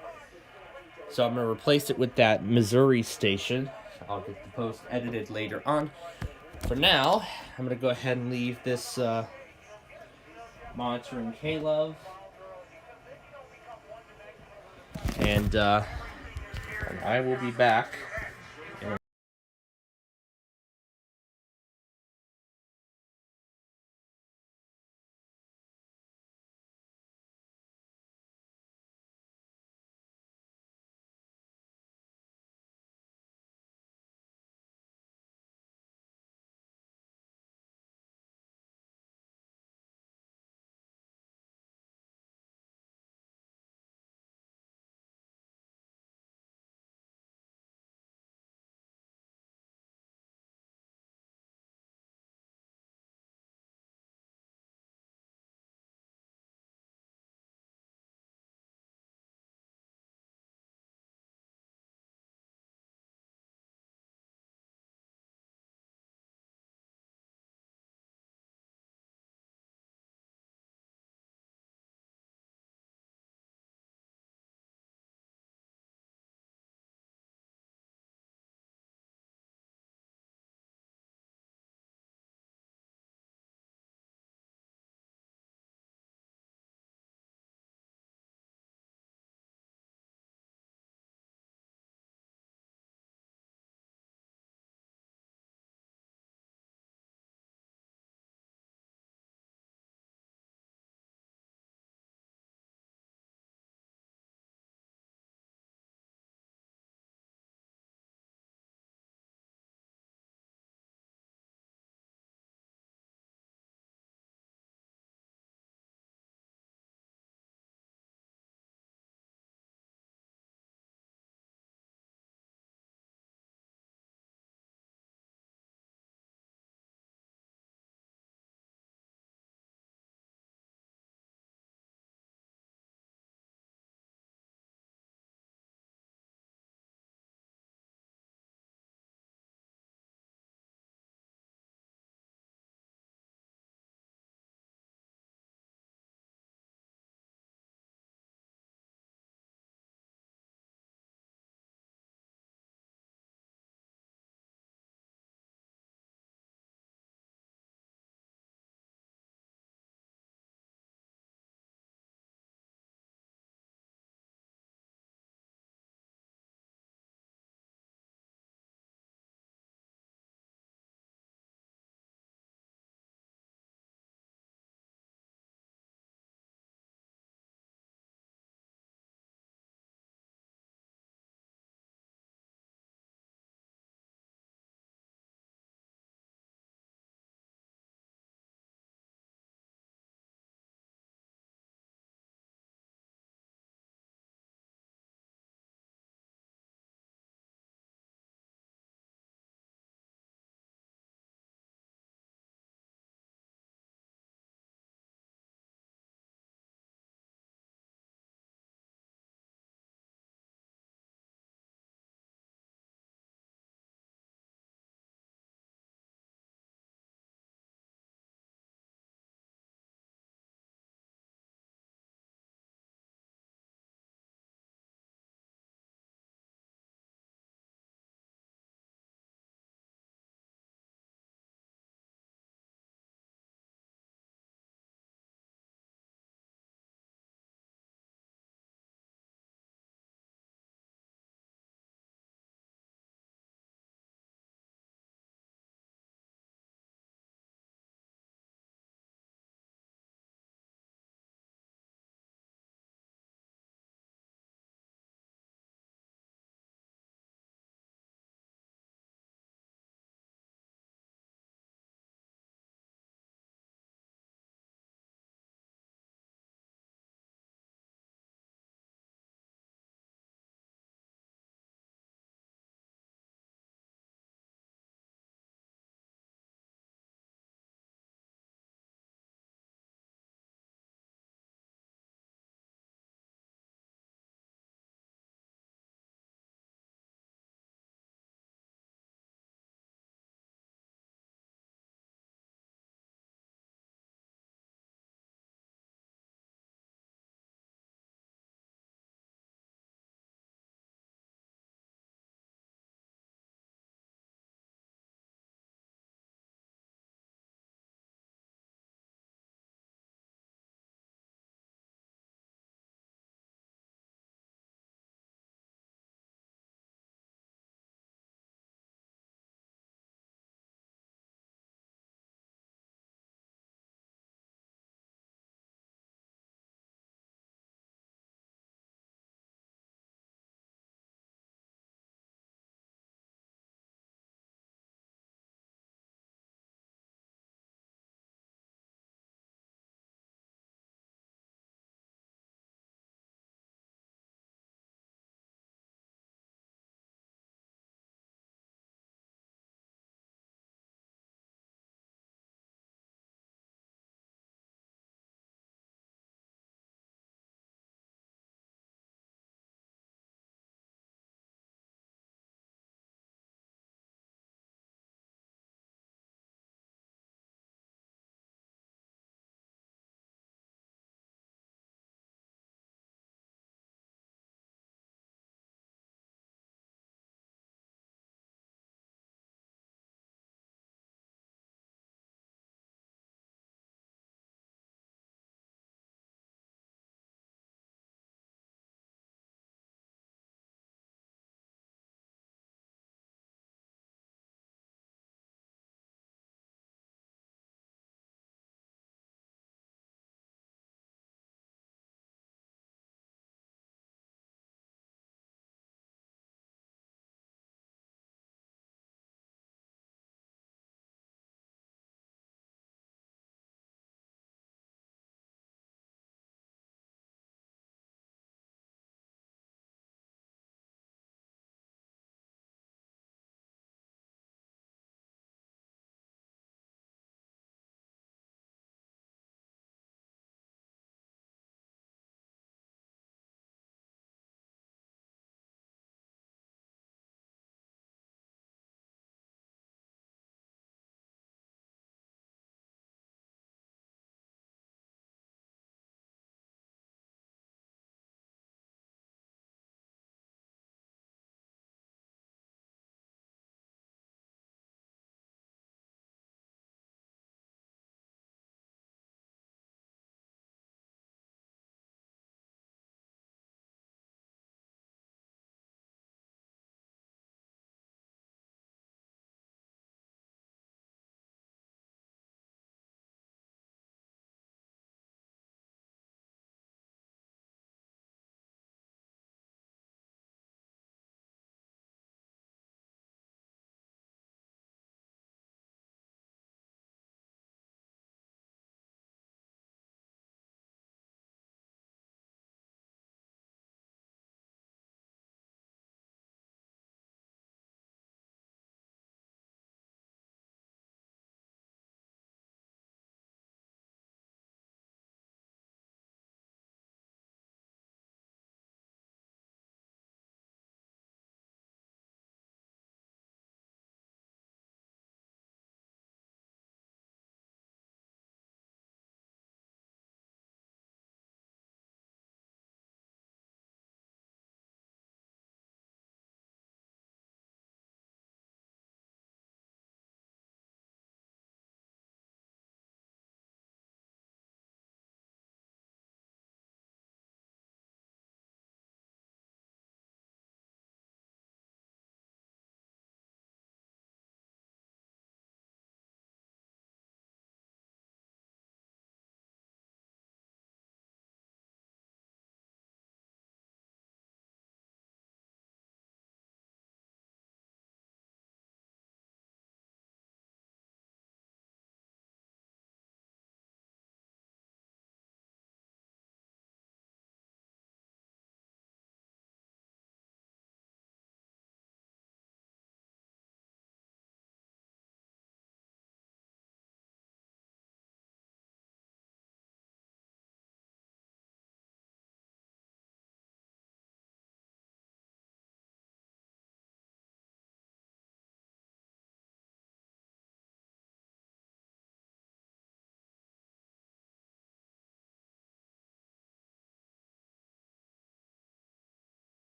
S1: So I'm going to replace it with that Missouri station. I'll get the post edited later on. For now, I'm going to go ahead and leave this monitoring KLOVE. And I will be back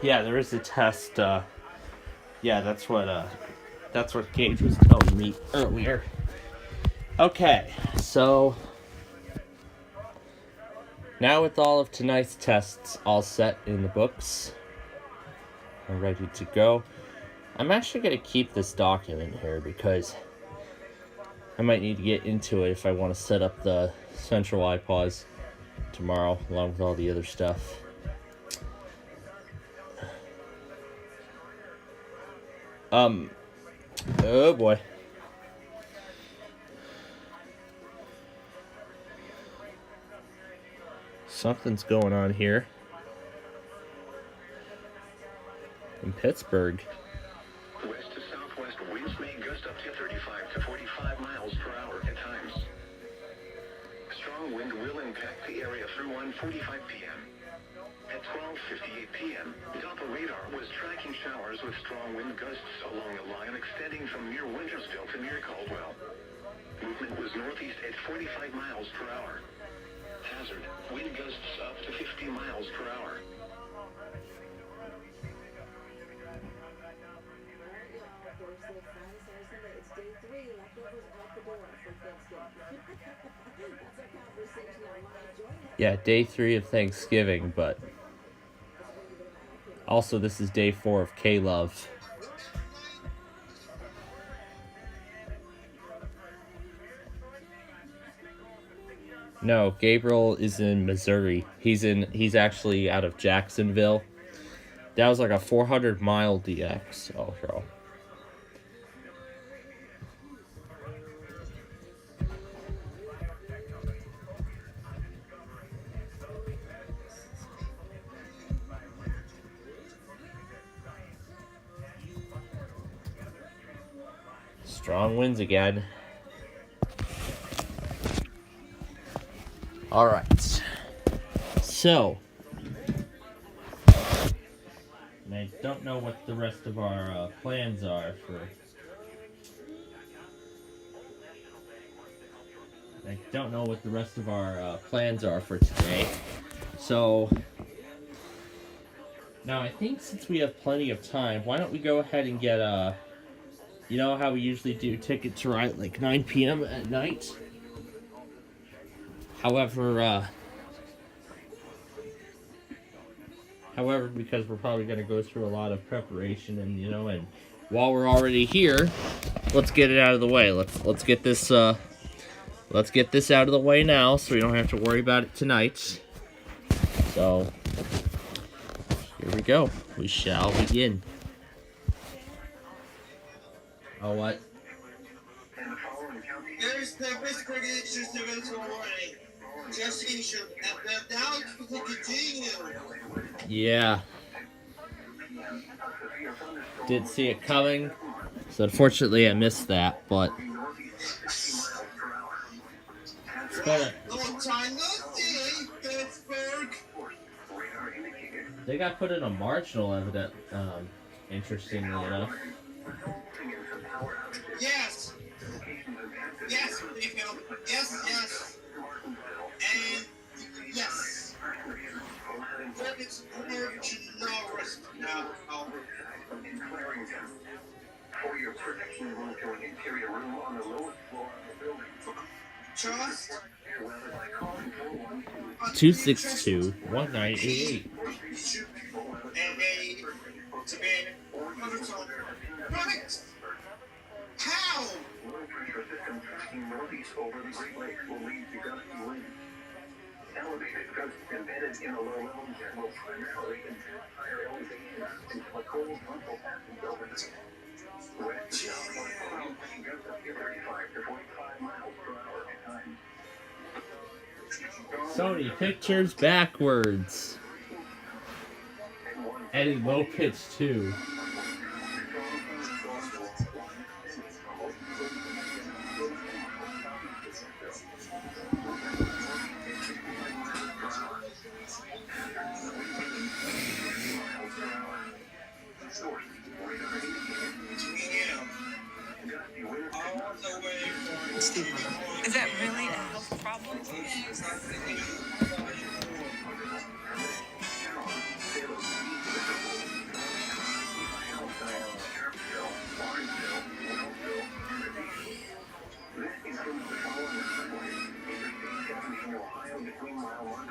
S1: Yeah, there is a test. Yeah, that's what Gage was telling me earlier. Okay, so now with all of tonight's tests all set in the books, I'm ready to go. I'm actually going to keep this document here because I might need to get into it if I want to set up the central iPause tomorrow along with all the other stuff. Oh boy. Something's going on here in Pittsburgh.
S5: West to southwest winds may gust up to 35 to 45 miles per hour at times. Strong wind will impact the area through 1:45 p.m. At 12:58 p.m., Doppler radar was tracking showers with strong wind gusts along a line extending from near Wintersville to near Caldwell. Movement was northeast at 45 miles per hour. Hazard, wind gusts up to 50 miles per hour.
S1: Yeah, day 3 of Thanksgiving, but also this is day 4 of KLOVE. No, Gabriel is in Missouri. He's actually out of Jacksonville. That was like a 400-mile DX. Oh, bro. Strong winds again. All right. So, and I don't know what the rest of our plans are for. I don't know what the rest of our plans are for today. So, now I think since we have plenty of time, why don't we go ahead and get you know how we usually do Ticket to Ride like 9 p.m. at night? However, because we're probably going to go through a lot of preparation and while we're already here, let's get it out of the way. Let's get this out of the way now so we don't have to worry about it tonight. So, here we go. We shall begin. Oh, what?
S7: There's the Pittsburgh District warning. Just now to continue.
S1: Yeah. Did see it coming. So unfortunately I missed that, but it's better.
S7: Long time no see, Pittsburgh.
S1: They got put in a marginal evident, interestingly enough.
S7: Yes. Yes, Mayfield. Yes. And yes. But it's marginal risk now.
S5: For your protection, move to an interior room on the lowest floor of the building.
S7: Trust.
S1: 262-1988.
S7: And to be perfect. How?
S5: Low pressure system tracking northeast over the Great Lakes will lead to gusty winds. Elevated gusts embedded in the low mountains will primarily impact higher elevations until a cold front will pass over the west to southwest winds may gust up to 35 to 45 miles per hour at times.
S1: Sony pictures backwards. Adding low pitch too.
S2: Is that really a health problem?
S7: James,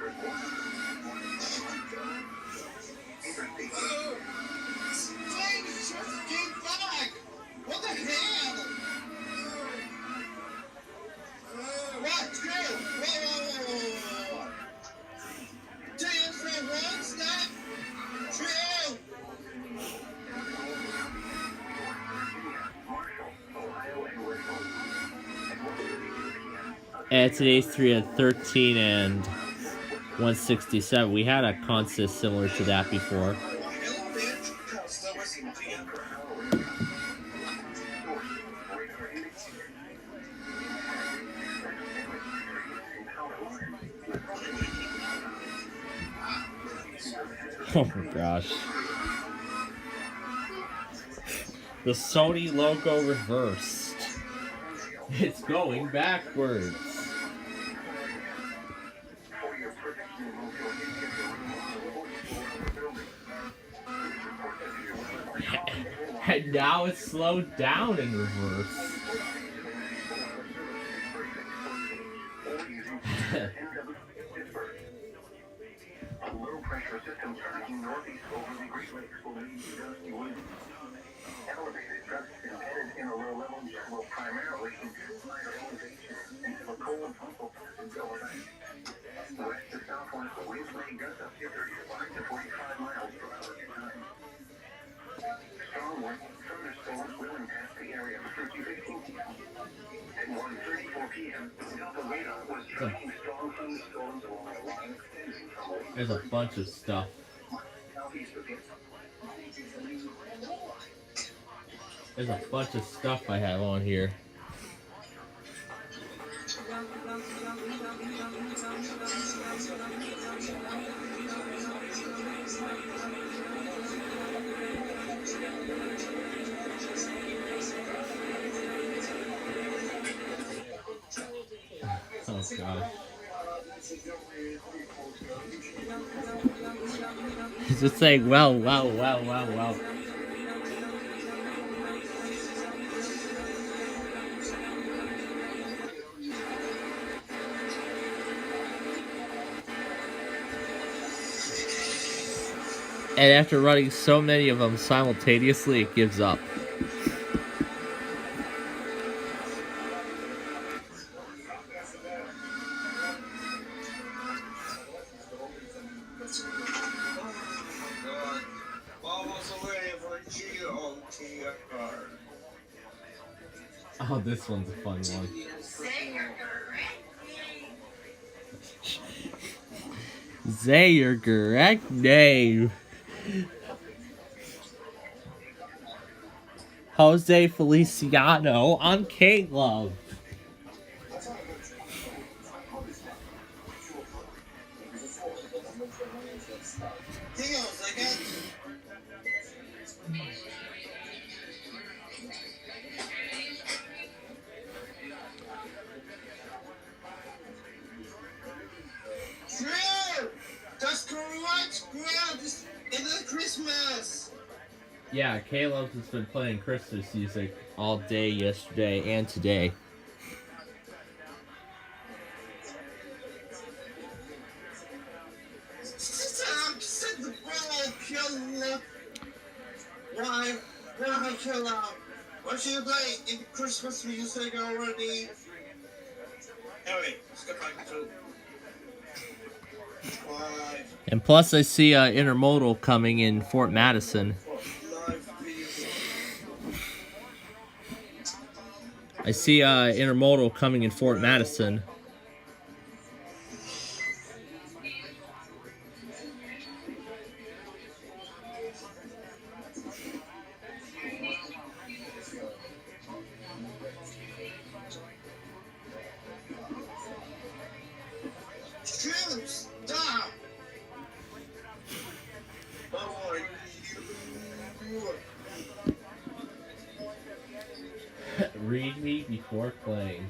S7: just get back! What the hell? What? Drill! Whoa! James, for one step! Drill!
S1: And today's 313 and 167. We had a consist similar to that before. Oh my gosh. The Sony logo reversed. It's going backwards. And now it's slowed down in reverse.
S5: A low-pressure system surging northeast over the Great Lakes will lead to dusty winds. Elevated gusts embedded in a low-level jet will primarily induce higher elevation into a cold frontal path until night. West to southwest winds may gust up to 35 to 45 miles per hour at times. Strong wind thunderstorms will impact the area through 2:15 p.m. At 1:34 p.m., the radar was tracking strong thunderstorms along a line extending from
S1: There's a bunch of stuff.
S5: southeast of
S1: There's a bunch of stuff I have on here. Oh gosh. He's just saying, well. And after running so many of them simultaneously, it gives up.
S7: Almost ready for GOTR.
S1: Oh, this one's a fun one. Say your correct name. Jose Feliciano on KLOVE.
S7: Deals, I got Drill! That's correct, Drill! This is Christmas!
S1: Yeah, KLOVE has been playing Christmas music all day yesterday and today.
S7: Set the ball, killer! Why killer? What should you play in Christmas music already? Anyway, let's get back to 5
S1: And plus, I see Intermodal coming in Fort Madison.
S7: live videos.
S1: I see Intermodal coming in Fort Madison.
S7: Troops, stop! Oh,
S1: Read me before playing.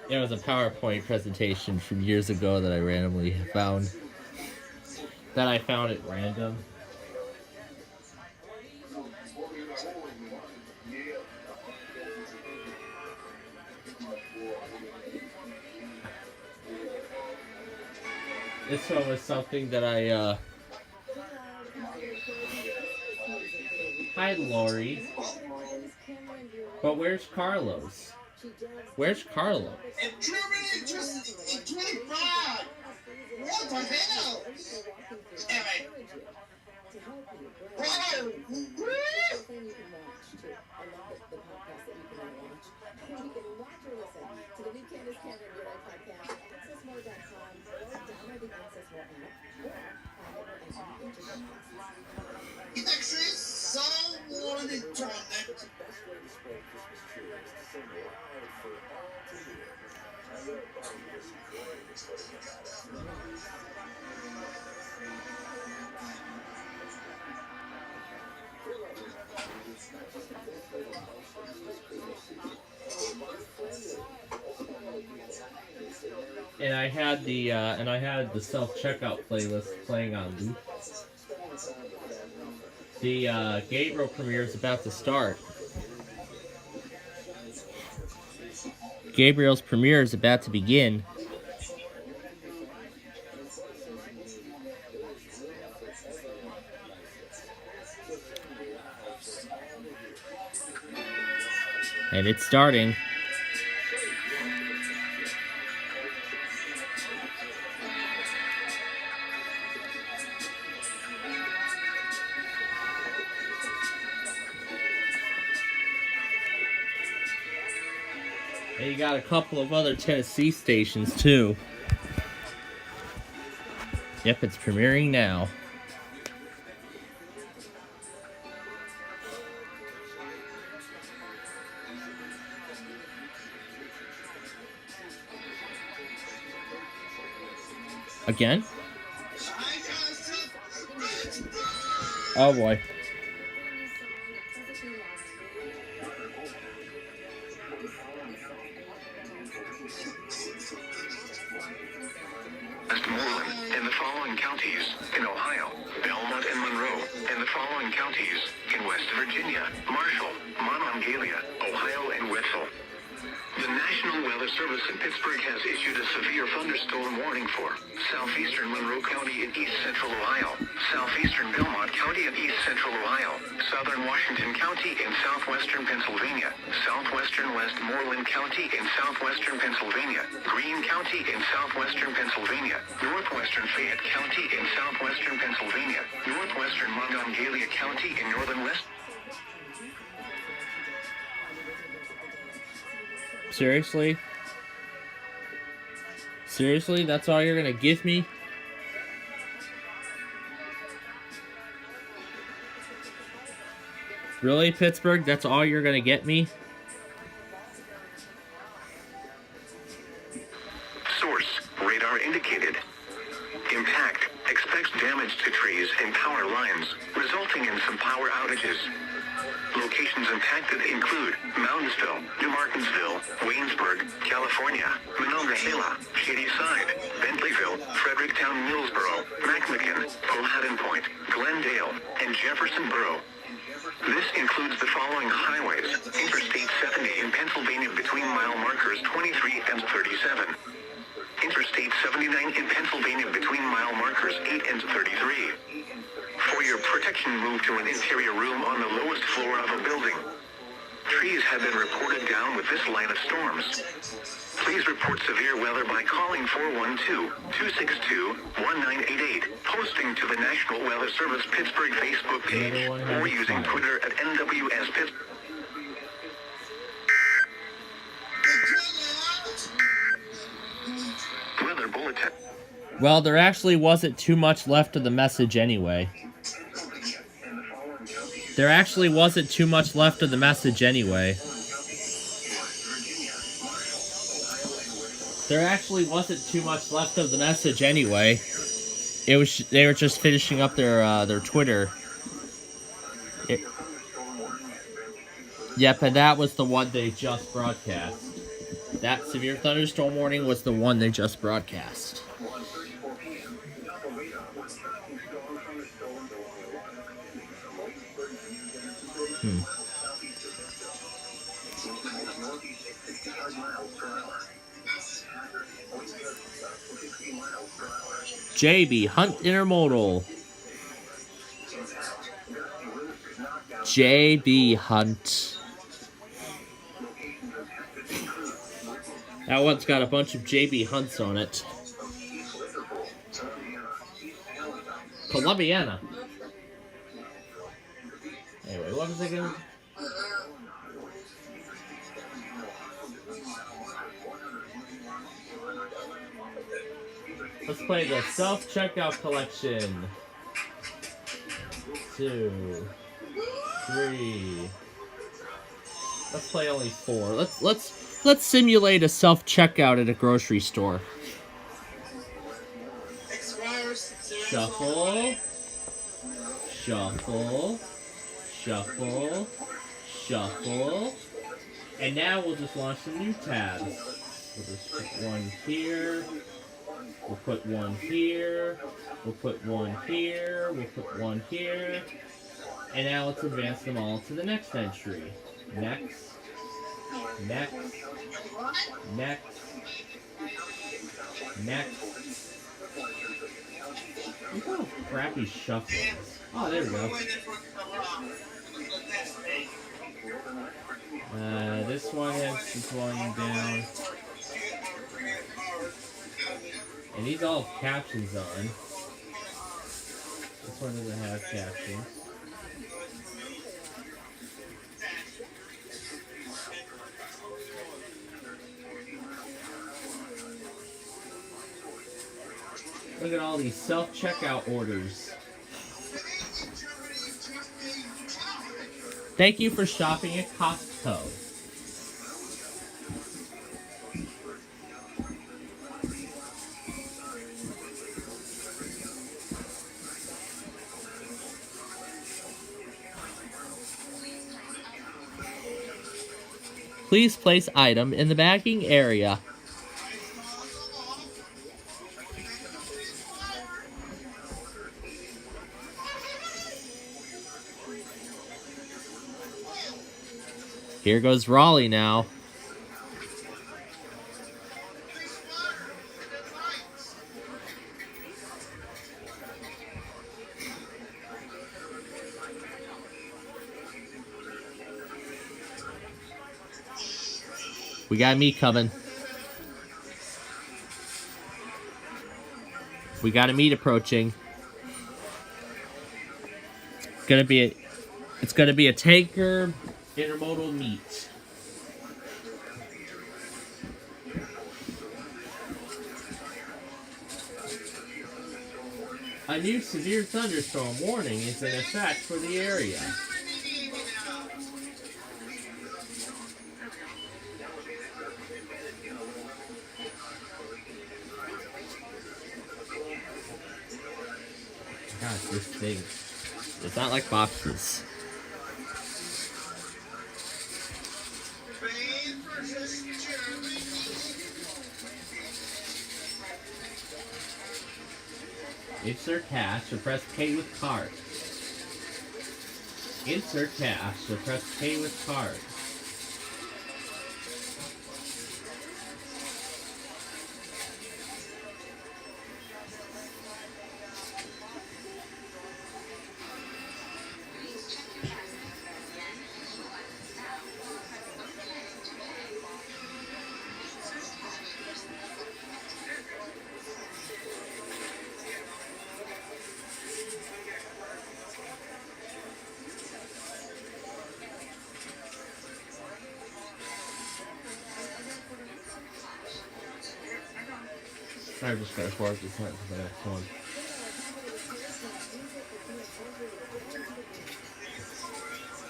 S1: There was a PowerPoint presentation from years ago that I randomly found. That I found at random. This one was something that I, Hi, Lori. But where's Carlos? Where's Carlos?
S7: And Germany just in 25. What the hell? Damn it. Whoa. It's actually so warm in Toronto.
S1: And I had the self-checkout playlist playing on loop. The Gabriel premiere is about to start. Gabriel's premiere is about to begin. And it's starting. And you got a couple of other Tennessee stations too. Yep, it's premiering now. Again? Oh boy.
S5: Westmoreland and the following counties in Ohio, Belmont and Monroe, and the following counties in West Virginia, Marshall, Monongalia, Ohio, and Wetzel. The National Weather Service in Pittsburgh has issued a severe thunderstorm warning for southeastern Monroe County in east central Ohio, southeastern Belmont County in east central Ohio, southern Washington County in southwestern Pennsylvania, southwestern Westmoreland County in southwestern Pennsylvania, Greene County in southwestern Pennsylvania, northwestern Fayette County in southwestern Pennsylvania, northwestern Monongalia County in northern West.
S1: Seriously? Seriously? That's all you're gonna give me? Really, Pittsburgh? That's all you're gonna get me?
S5: Source, radar indicated. Impact, expects damage to trees and power lines, resulting in some power outages. Locations impacted include Moundsville, New Martinsville, Waynesburg, California, Monongahela, Shadyside, Bentleyville, Fredericktown, Millsboro, McMicken, Powhatan Point, Glendale, and Jefferson Borough. This includes the following highways: Interstate 70 in Pennsylvania between mile markers 23 and 37. Interstate 79 in Pennsylvania between mile markers 8 and 33. For your protection, move to an interior room on the lowest floor of a building. Trees have been reported down with this line of storms. Please report severe weather by calling 412-262-1988, posting to the National Weather Service Pittsburgh Facebook page, or using Twitter at NWS Pittsburgh. Weather bulletin.
S1: Well, there actually wasn't too much left of the message anyway. There actually wasn't too much left of the message anyway. There actually wasn't too much left of the message anyway. It was they were just finishing up their Twitter. Yep, and that was the one they just broadcast. That severe thunderstorm warning was the one they just broadcast. JB Hunt Intermodal. JB Hunt. That one's got a bunch of JB Hunts on it. Columbiana. Anyway, what was I gonna... Let's play the self-checkout collection. 2, 3. Let's play only 4. Let's simulate a self-checkout at a grocery store. Shuffle. Shuffle. Shuffle. Shuffle. And now we'll just launch some new tabs. We'll just put one here. We'll put one here. We'll put one here. We'll put one here. And now let's advance them all to the next entry. Next. Next. Next. Next. Look how crappy shuffle is. Oh, there we go. This one has this volume down. And these all have captions on. This one doesn't have captions. Look at all these self-checkout orders. Thank you for shopping at Costco. Please place item in the bagging area. Here goes Raleigh now. We got meat coming. We got a meat approaching. It's gonna be a tanker intermodal meat. A new severe thunderstorm warning is in effect for the area. Gosh, this thing, it's not like boxes. Insert cash or press pay with card. Insert cash or press pay with card. I'm just gonna forward this one to the next one.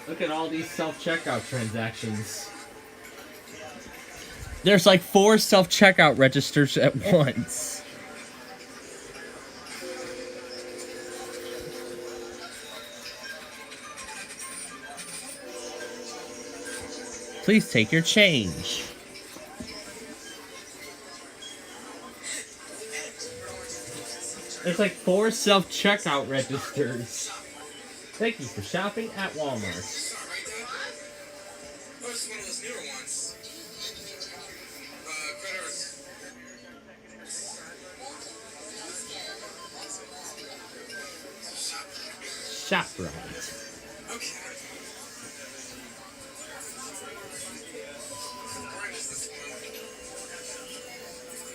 S1: Look at all these self-checkout transactions. There's like 4 self-checkout registers at once. Please take your change. There's like 4 self-checkout registers. Thank you for shopping at Walmart. ShopRite.
S7: Okay. Orange is this one.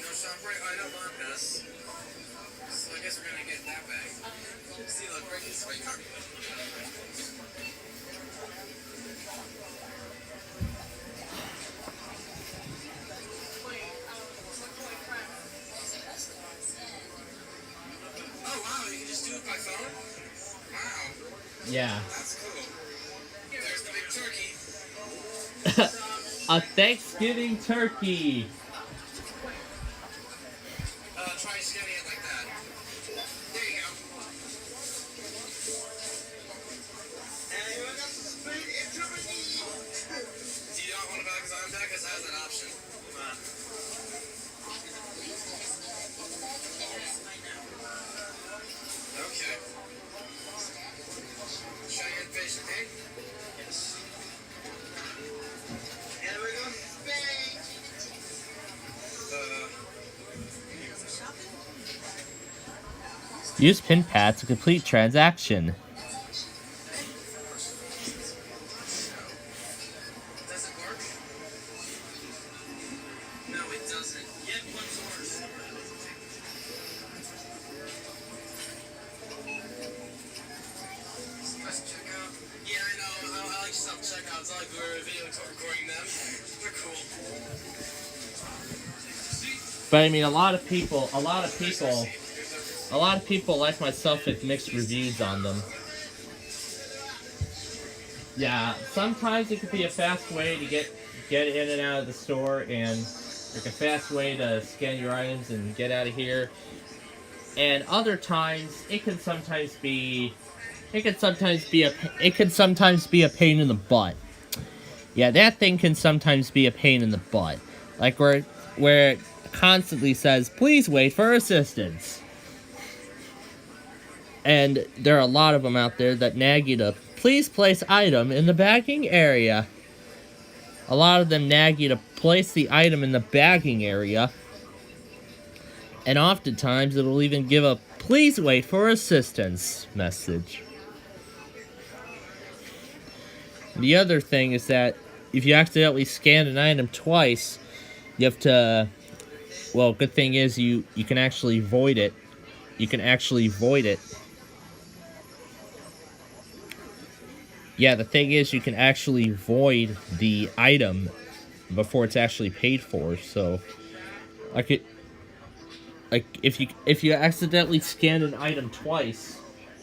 S7: No ShopRite item on this. So I guess we're gonna get that bag. See, look, right this way. Oh wow, you can just do it by phone? Wow,
S1: Yeah.
S7: that's cool. There's the big turkey.
S1: A Thanksgiving turkey.
S7: Try scanning it like that. There you go. And you got the speed turkey. Do you not want to back his arm back? Because it has that option. Come on. Okay. Show your patient, eh? Yes. And we're going to Spain.
S1: Use pin pad to complete transaction.
S7: Does it work? No, it doesn't. Yet one source. Press checkout. Yeah, I know. I like self-checkout. It's not like we're video recording them. They're cool.
S1: But I mean, a lot of people like myself have mixed reviews on them. Yeah, sometimes it could be a fast way to get in and out of the store, and like a fast way to scan your items and get out of here. And other times, it can sometimes be a pain in the butt. Yeah, that thing can sometimes be a pain in the butt. Like where it constantly says, "Please wait for assistance." And there are a lot of them out there that nag you to please place item in the bagging area. A lot of them nag you to place the item in the bagging area. And oftentimes it'll even give a please wait for assistance message. The other thing is that if you accidentally scan an item twice, you have to, well, good thing is you can actually void it. You can actually void it. Yeah, the thing is you can actually void the item before it's actually paid for. So, if you accidentally scan an item twice,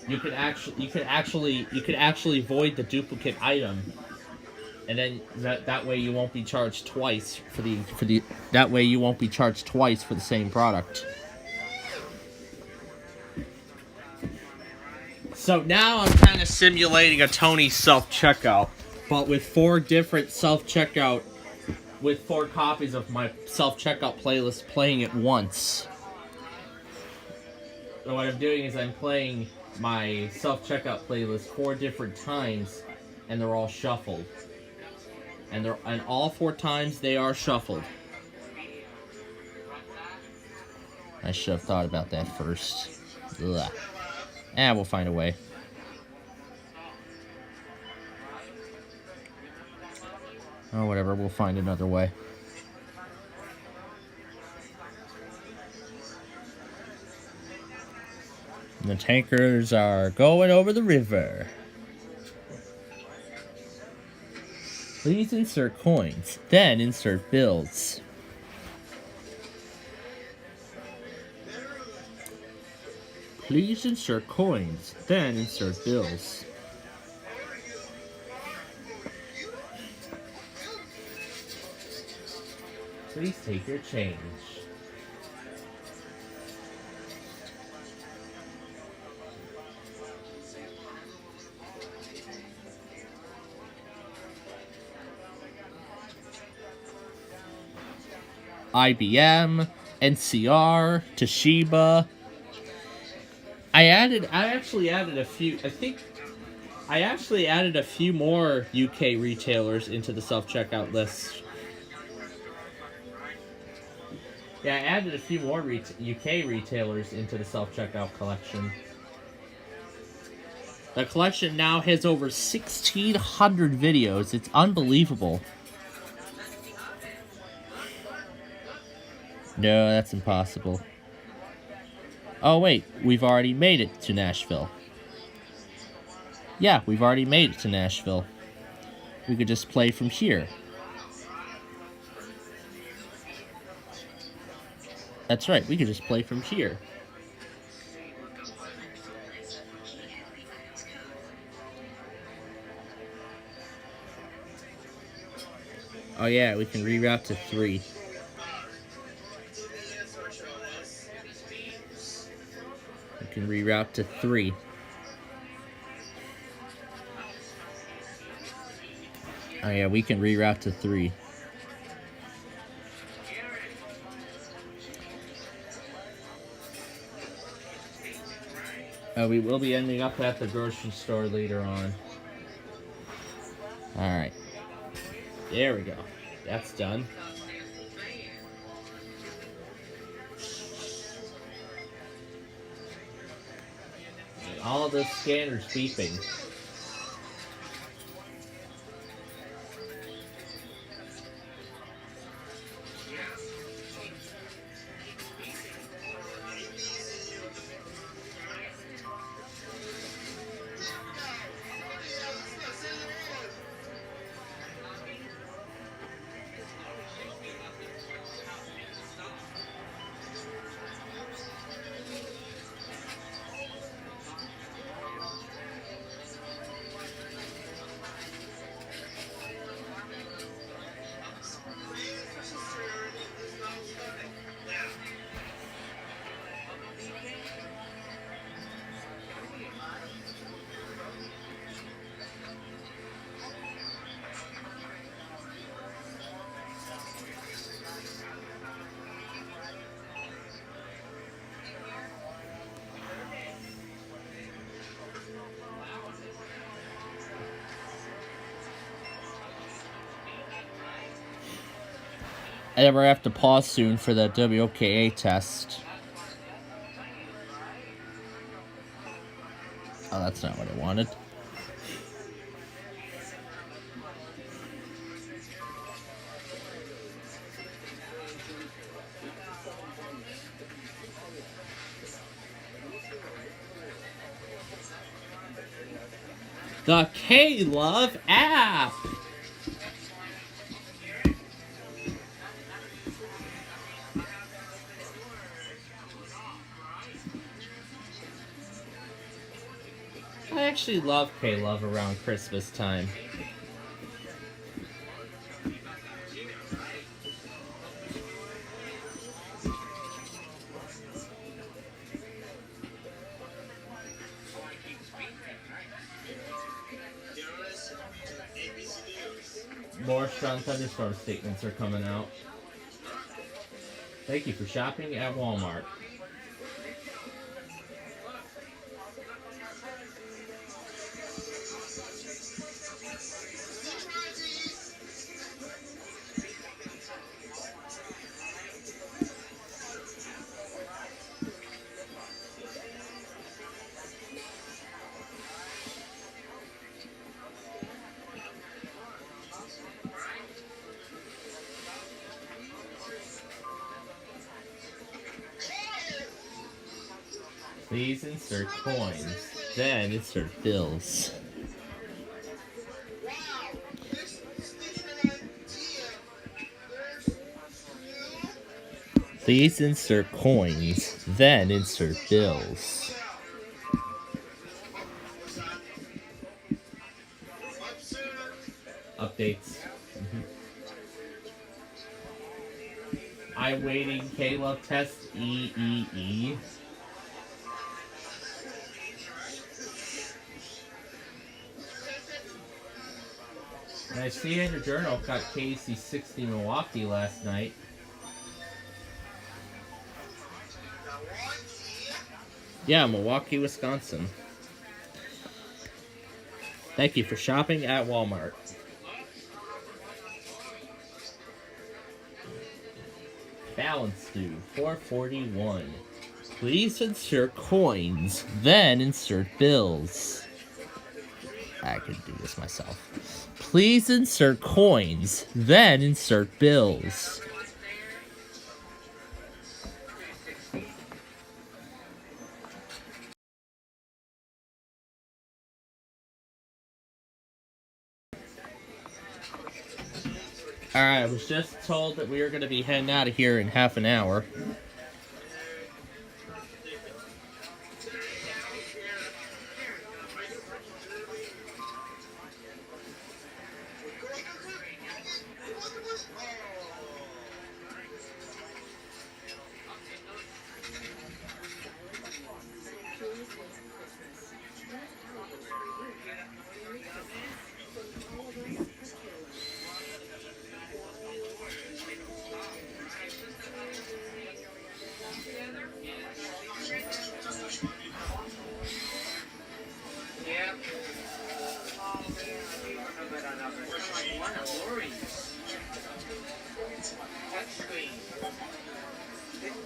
S1: you could actually void the duplicate item, and then that way you won't be charged twice for the same product. So now I'm kind of simulating a Tony self-checkout, but with 4 different self-checkout, with 4 copies of my self-checkout playlist playing at once. So what I'm doing is I'm playing my self-checkout playlist 4 different times, and they're all shuffled. And all 4 times they are shuffled. I should have thought about that first. Ugh. We'll find a way. Oh, whatever. We'll find another way. The tankers are going over the river. Please insert coins, then insert bills. Please insert coins, then insert bills. Please take your change. IBM, NCR, Toshiba. I actually added a few more UK retailers into the self-checkout list. Yeah, I added a few more UK retailers into the self-checkout collection. The collection now has over 1,600 videos. It's unbelievable. No, that's impossible. Oh, wait. We've already made it to Nashville. Yeah, we've already made it to Nashville. We could just play from here. That's right. We could just play from here. Oh, yeah. We can reroute to 3. We can reroute to 3. Oh, yeah, we can reroute to 3. We will be ending up at the grocery store later on. Alright. There we go. That's done. And all of the scanners beeping. I never have to pause soon for the WOKA test. Oh, that's not what I wanted. The KLOVE app! I actually love KLOVE around Christmas time. More strong thunderstorm statements are coming out. Thank you for shopping at Walmart. Please insert coins, then insert bills. Please insert coins, then insert bills. Updates. I'm waiting KLOVE test EEE. And I see in your journal got KC 60 Milwaukee last night. Yeah, Milwaukee, Wisconsin. Thank you for shopping at Walmart. Balance due, $4.41. Please insert coins, then insert bills. I could do this myself. Please insert coins, then insert bills. Alright, I was just told that we are going to be heading out of here in half an hour.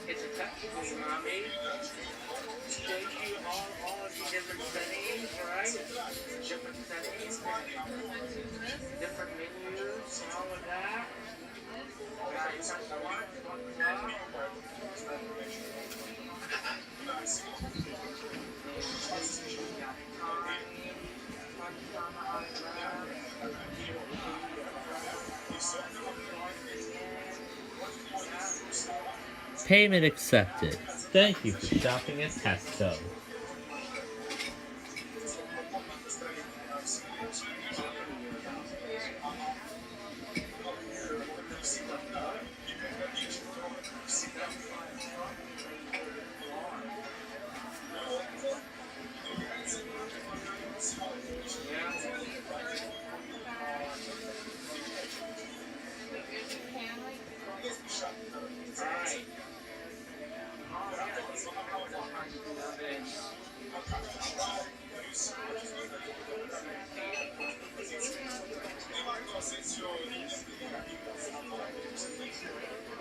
S8: It's a touchscreen, mommy. Shows you all of the different settings, right? Different settings, different menus, and all of that. Press what?
S1: Payment accepted. Thank you for shopping at Tesco.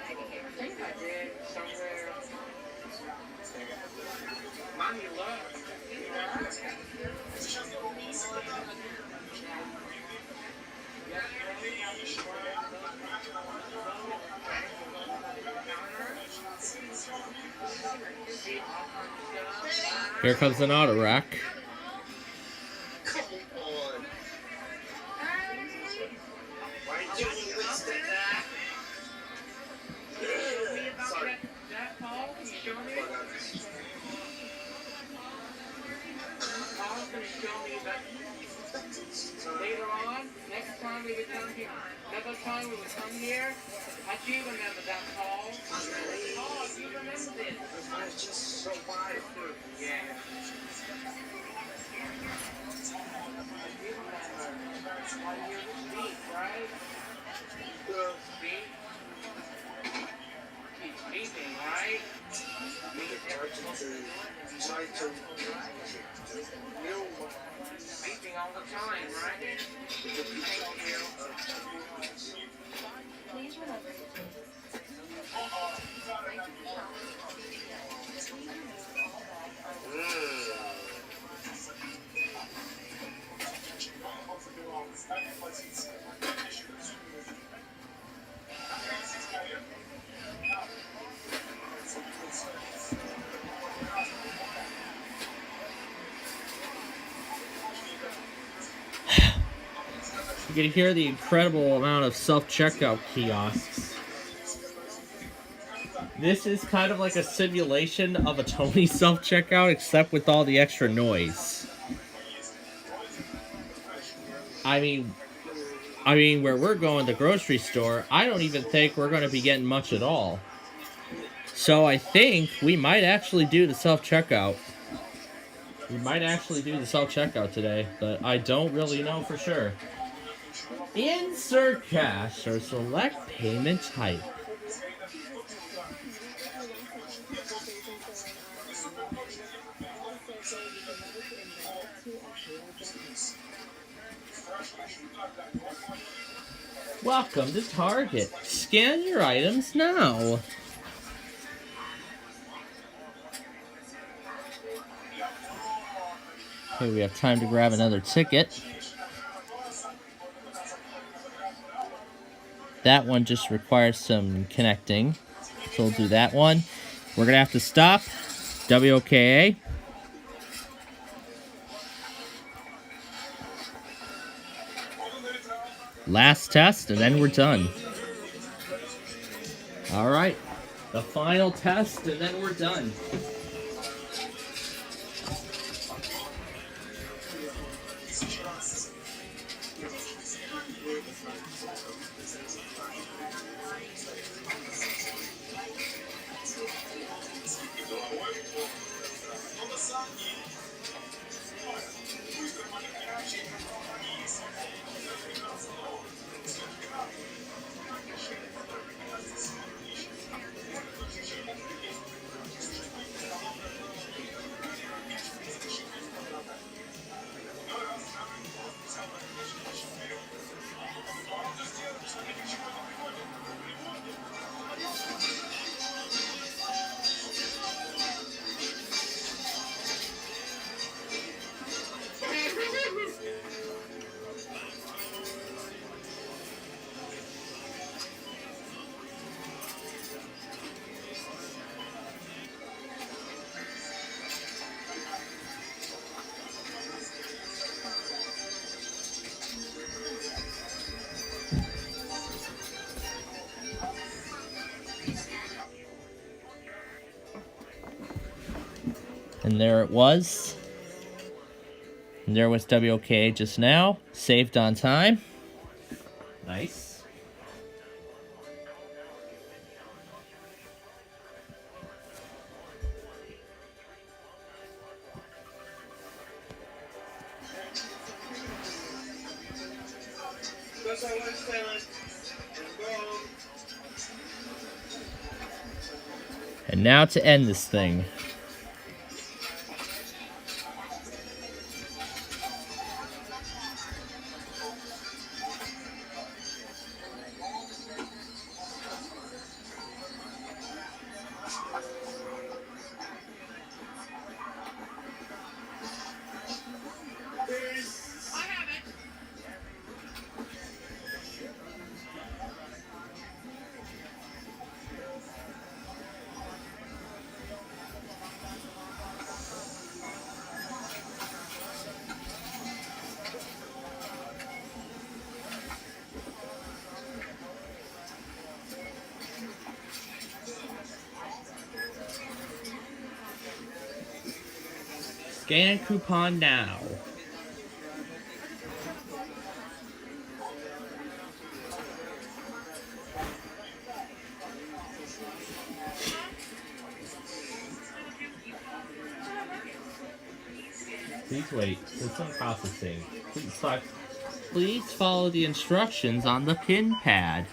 S8: I think I did somewhere. Mommy loves.
S1: Here comes an auto rack.
S7: Come on.
S8: Why did you waste that? Show me about
S7: Sorry.
S8: that, Paul? Can you show me? Paul, can you show me that? Later on, next time we would come here, another time we would come here, I do remember that, Paul. Paul, do you remember this?
S7: It's just so wide.
S8: Yeah. You remember. All year this week, right? Speak. Keep speaking, right? Speaking all the time, right? Thank you.
S2: Please remember
S1: You can hear the incredible amount of self-checkout kiosks. This is kind of like a simulation of a Tony self-checkout, except with all the extra noise. I mean, where we're going, the grocery store, I don't even think we're going to be getting much at all. So I think we might actually do the self-checkout. We might actually do the self-checkout today, but I don't really know for sure. Insert cash or select payment type. Welcome to Target. Scan your items now. Okay, we have time to grab another ticket. that one just requires some connecting. So we'll do that one. We're going to have to stop. WOKA. Last test, and then we're done. All right. The final test, and then we're done. And there it was. And there was WOKA just now. Saved on time. Nice. And now to end this thing. Scan coupon now. Please wait. System processing. Please follow the instructions on the pin pad.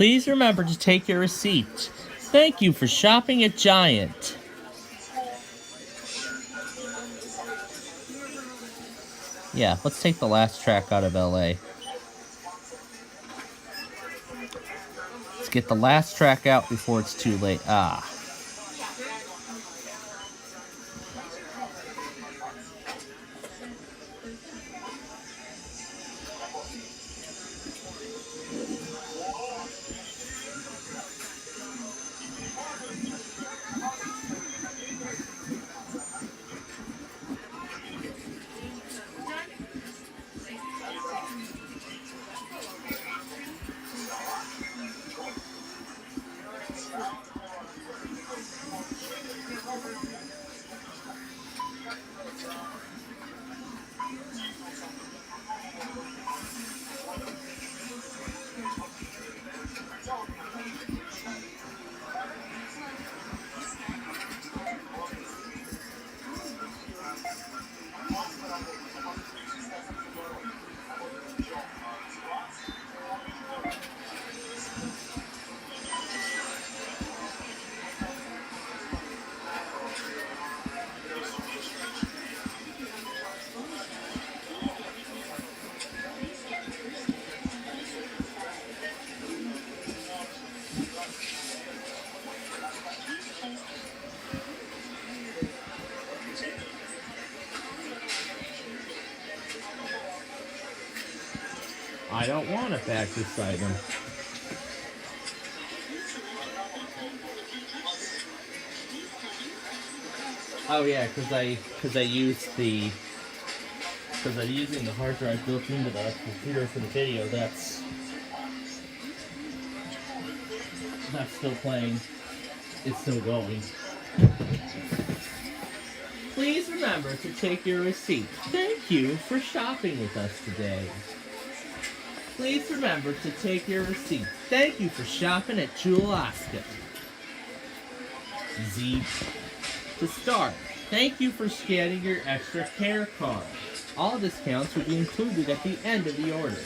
S1: Please remember to take your receipt. Thank you for shopping at Giant. Yeah, let's take the last track out of LA. Let's get the last track out before it's too late. Ah. I don't want to pack this item. Oh yeah, because I'm using the hard drive built into the computer for the video. That's still playing. It's still going. Please remember to take your receipt. Thank you for shopping with us today. Please remember to take your receipt. Thank you for shopping at Jewel-Oscar. Z. To start, thank you for scanning your extra care card. All discounts will be included at the end of the order.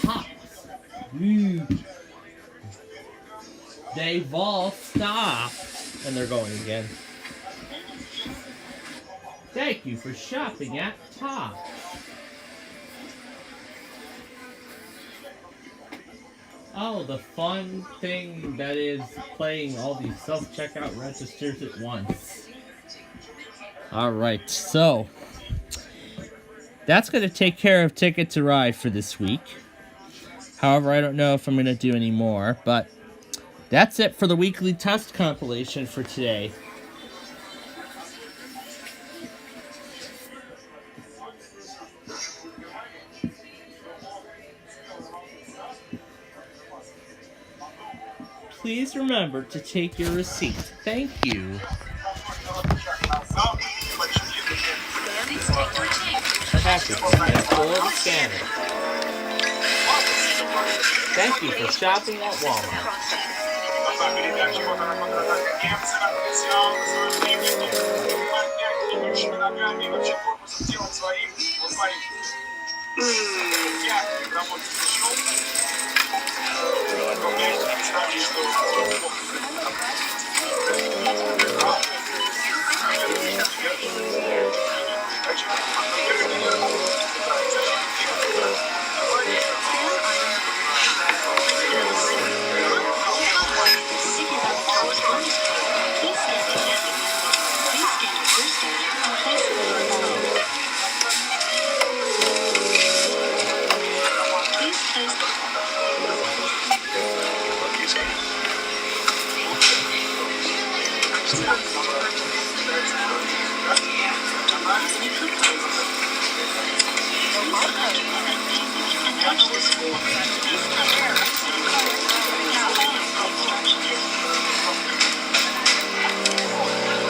S1: Hops. They've all stopped. And they're going again. Thank you for shopping at Tops. Oh, the fun thing that is playing all these self-checkout registers at once. Alright, so that's going to take care of Ticket to Ride for this week. However, I don't know if I'm going to do any more, but that's it for the weekly test compilation for today. Please remember to take your receipt. Thank you. Package full of the scanner. Thank you for shopping at Walmart.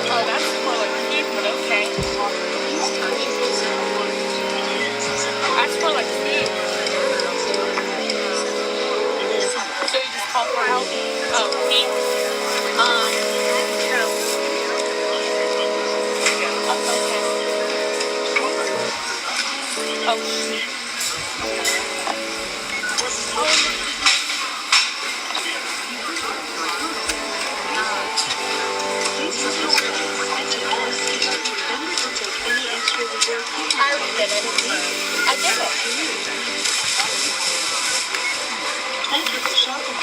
S2: Oh, that's for like food, but okay. That's for like food. So you just call for help? Oh, me? No. Oh, okay. Oh, shoot. I already did it. I did it. Thank you for shopping.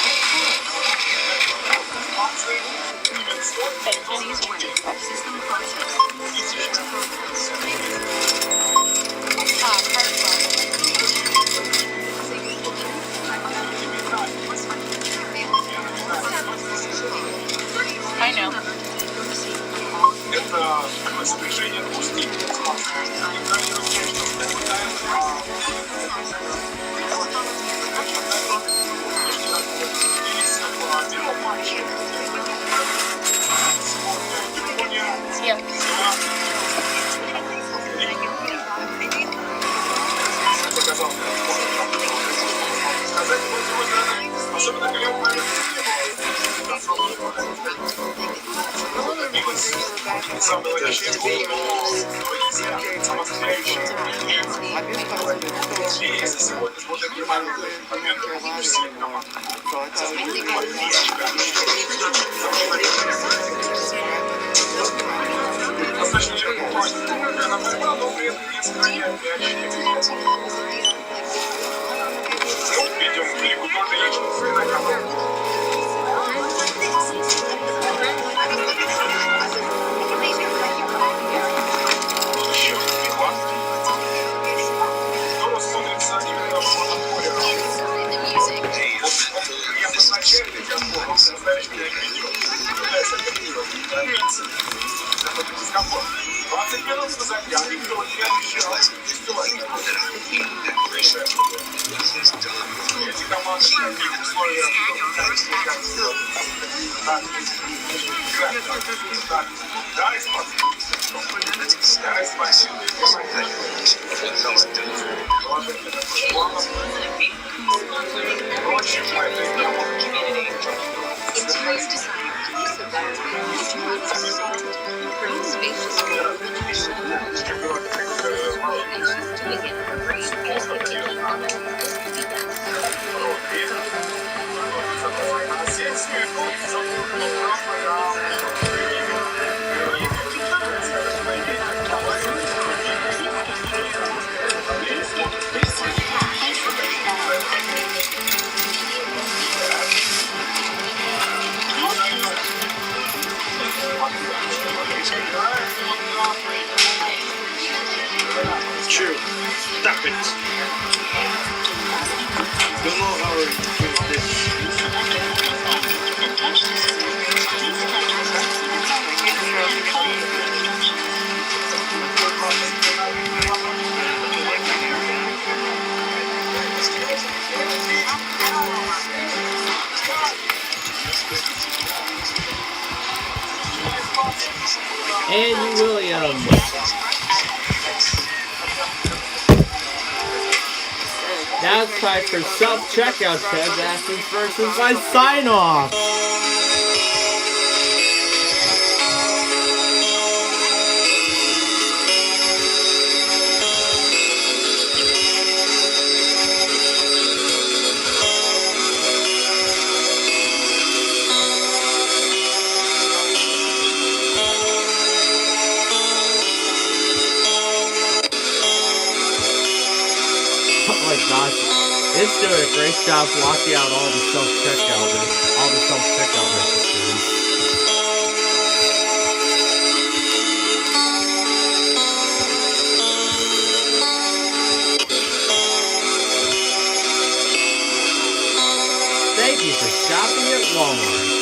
S2: Thank you. I know. Yeah.
S9: Interior design inclusive that from spacious to begin for free.
S7: True. Stop it. Don't know how to do this.
S1: Andy Williams. Now it's time for self-checkout transactions versus my sign-off. Oh my gosh, it's doing a great job blocking out all the self-checkout registers. Thank you for shopping at Walmart.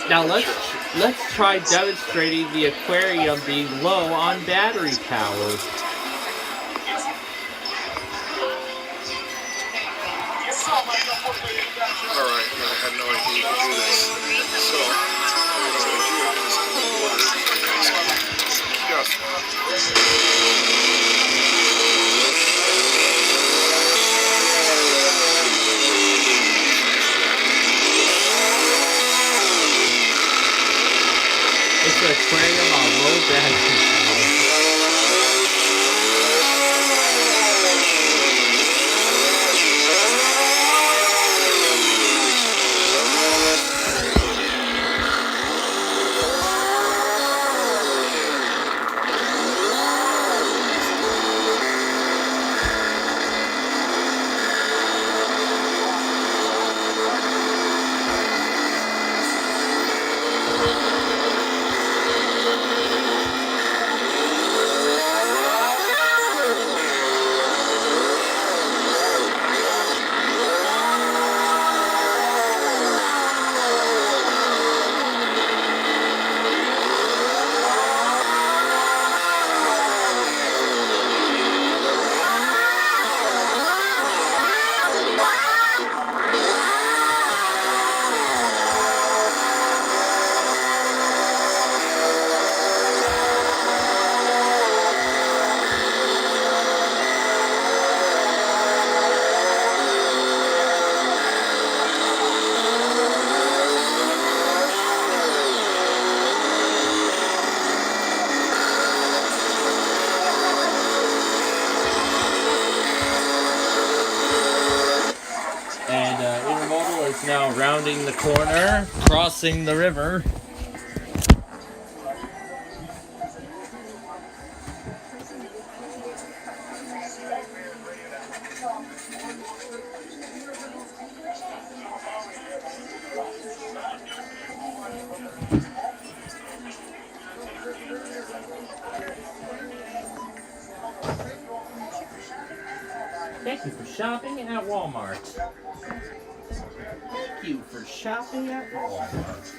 S1: Now let's try demonstrating the aquarium being low on battery power.
S7: Alright, I had no idea you could do this. So,
S1: It's an aquarium on low battery power. And Intermodal is now rounding the corner, crossing the river. shopping at Walmart. Thank you for shopping at Walmart.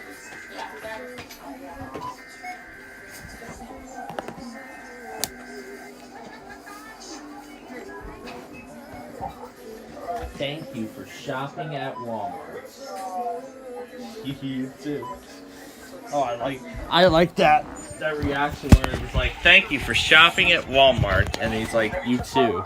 S1: Thank you for shopping at Walmart. You too. Oh, I like that reaction where he's like, "Thank you for shopping at Walmart," and he's like, "You too."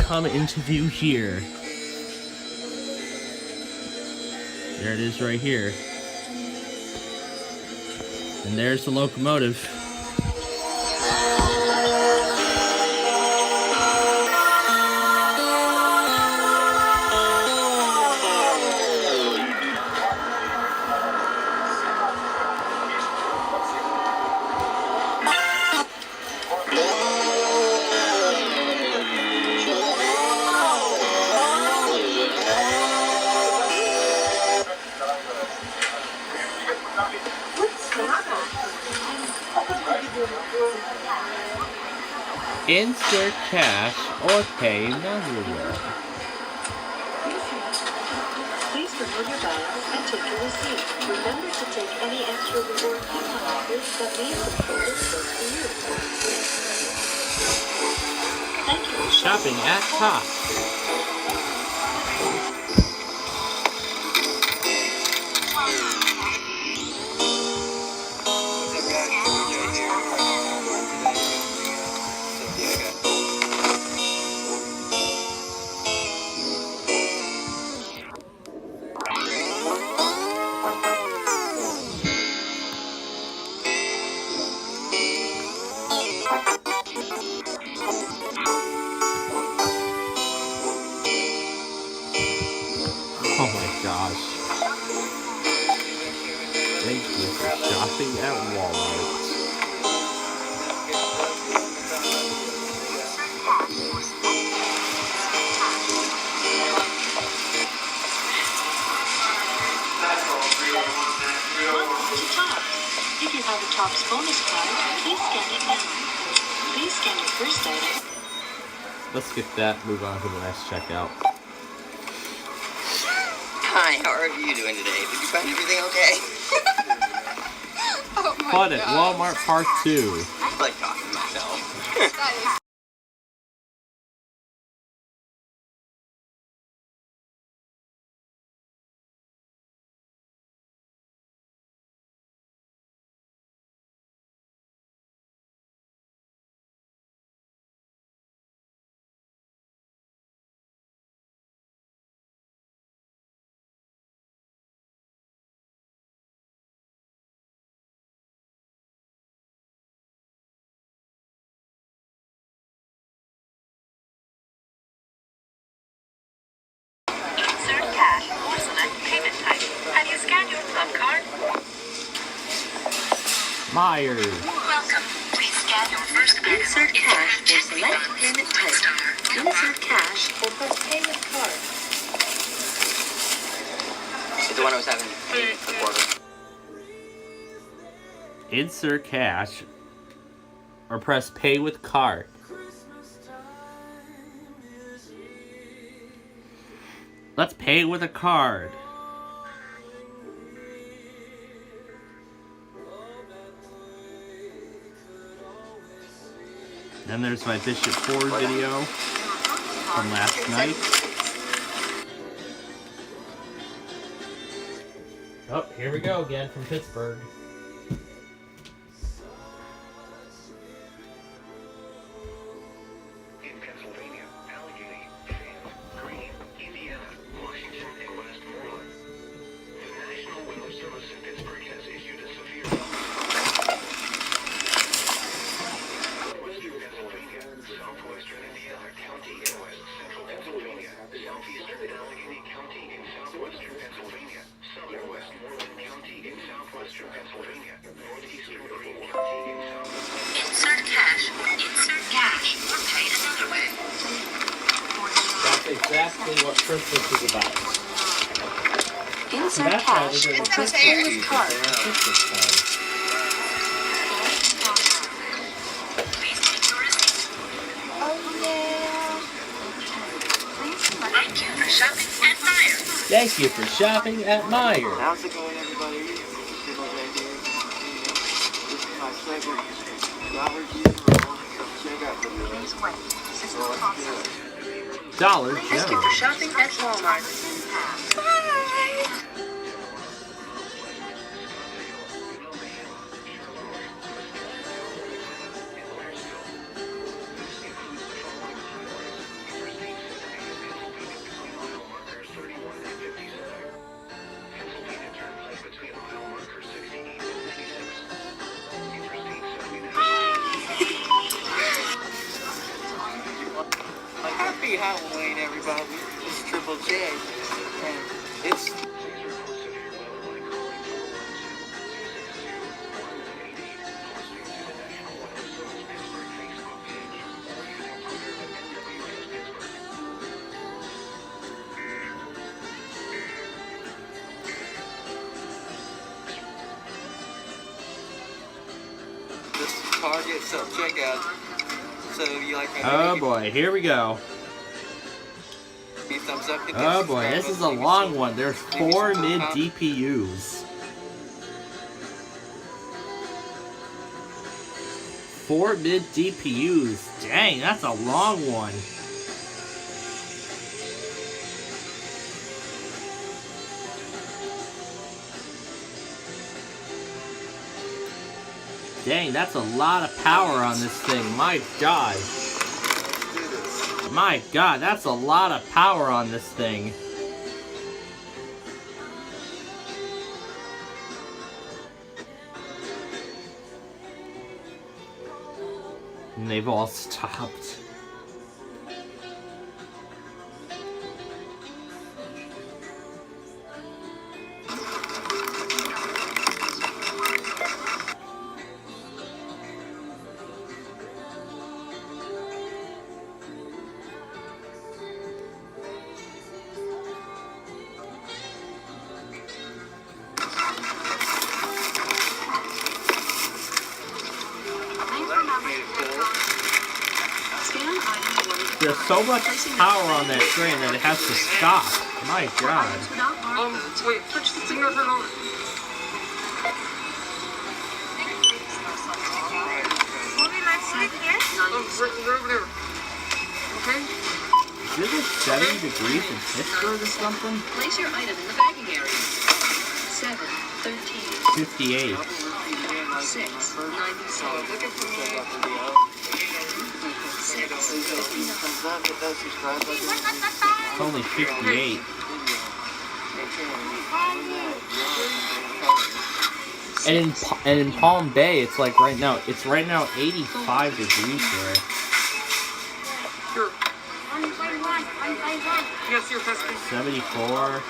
S1: Come into view here. There it is right here. And there's the locomotive. Insert cash or pay manually.
S10: Please remove your bags and take your receipt. Remember to take any extra reward coupon offers that may have been quoted just for you. Thank you for
S1: Shopping at Top. Oh my gosh. Thank you for shopping at Walmart.
S10: Welcome to Tops. If you have a Tops bonus card, please scan it now. Please scan your first item.
S1: Let's skip that, move on to the next checkout.
S11: Hi, how are you doing today? Did you find everything okay?
S9: Oh my
S1: Fun at
S9: God.
S1: Walmart Part 2.
S11: I like talking to myself.
S9: That is
S10: Insert cash or select payment type. Have you scanned your club card?
S1: Myers.
S10: Welcome. Please scan your first item. Insert cash or select payment type. Insert cash or press pay with card.
S11: It's the 107. The quarter.
S1: Insert cash or press pay with card. Pay with a card. Then there's my Bishop Ford video from last night. Oh, here we go again from Pittsburgh.
S5: In Pennsylvania, Allegheny, Fayette, Greene, Indiana, Washington, and Westmoreland. The National Weather Service in Pittsburgh has issued a severe northwestern Pennsylvania, southwestern Indiana County in west central Pennsylvania, southeastern Allegheny County in southwestern Pennsylvania, southern Westmoreland County in southwestern Pennsylvania, northeastern Greene County in southwestern.
S9: Insert cash. Insert cash. Or pay another way.
S1: That's exactly what Christmas is about.
S10: Insert cash or press pay with card.
S1: Christmas time.
S9: Please take your receipt.
S10: Oh yeah.
S9: Thank you for shopping at Meyer.
S1: Thank you for shopping at Meyer.
S11: How's it going, everybody? This is my second Dollar General. Check out the
S9: Please wait. System process.
S1: Dollar
S9: Thank you
S1: General.
S9: for shopping at Walmart.
S5: Pennsylvania Turnpike between mile marker 68 and 96. Interstate 79.
S11: Happy Halloween, everybody. It's Triple J. And it's this Target self-checkout. So you like
S1: Oh boy, here we go.
S11: me thumbs up. hit that
S1: Oh boy,
S11: subscribe
S1: this is a
S11: button,
S1: long one. There's 4 mid DPUs. 4 mid DPUs. Dang, that's a long one. Dang, that's a lot of power on this thing. My God. My God, that's a lot of power on this thing. And they've all stopped. There's so much power on that train that it has to stop. My God.
S8: Wait, touch the finger turn on. Over there. Okay?
S1: Is it 70 degrees in Pittsburgh or something?
S10: Place your item in the bagging area. 7, 13,
S1: 58.
S10: 6, 97.
S1: It's only 58. And in Palm Bay, it's like right now 85 degrees there.
S8: Sure. Yes, you're testing.
S1: 74.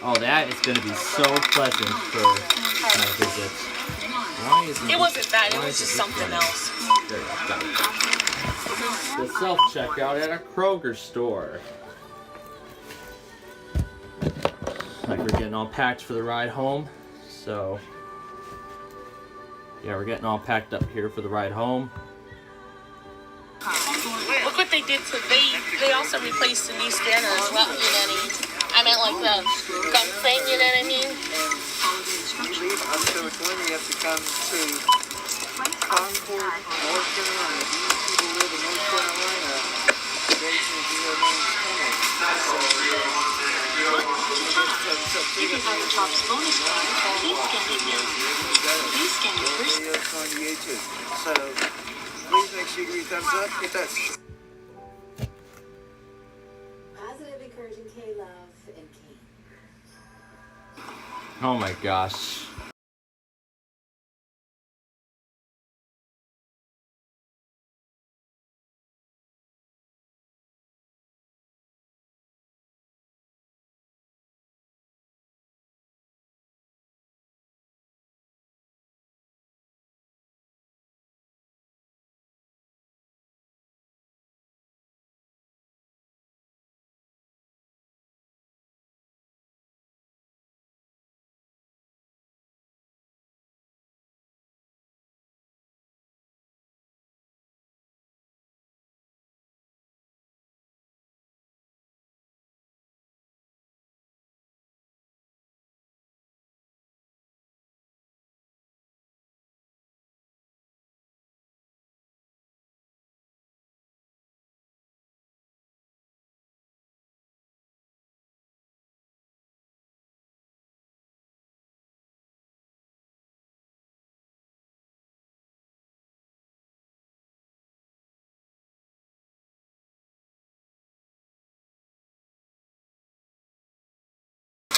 S1: Oh, that is going to be so pleasant for my visit. Why is
S12: It wasn't that, it
S1: why
S12: was
S1: is
S12: just
S1: this
S12: something
S1: running?
S12: else.
S1: There, got it. The self-checkout at a Kroger store. Like we're getting all packed for the ride home. So, yeah, we're getting all packed up here for the ride home.
S12: Look what they did to they also replaced the new scanner as well, I I meant like the gun thing, you know what I mean?
S11: You leave uncivilly, you have to come to Concord, North Carolina. These people live in North Carolina.
S10: If you have a Chops bonus card, please scan it now. Please scan it first.
S11: On YouTube. So please make sure you give me a thumbs up. Hit that.
S10: Positive, encouraging KLOVE and King.
S1: Oh my gosh.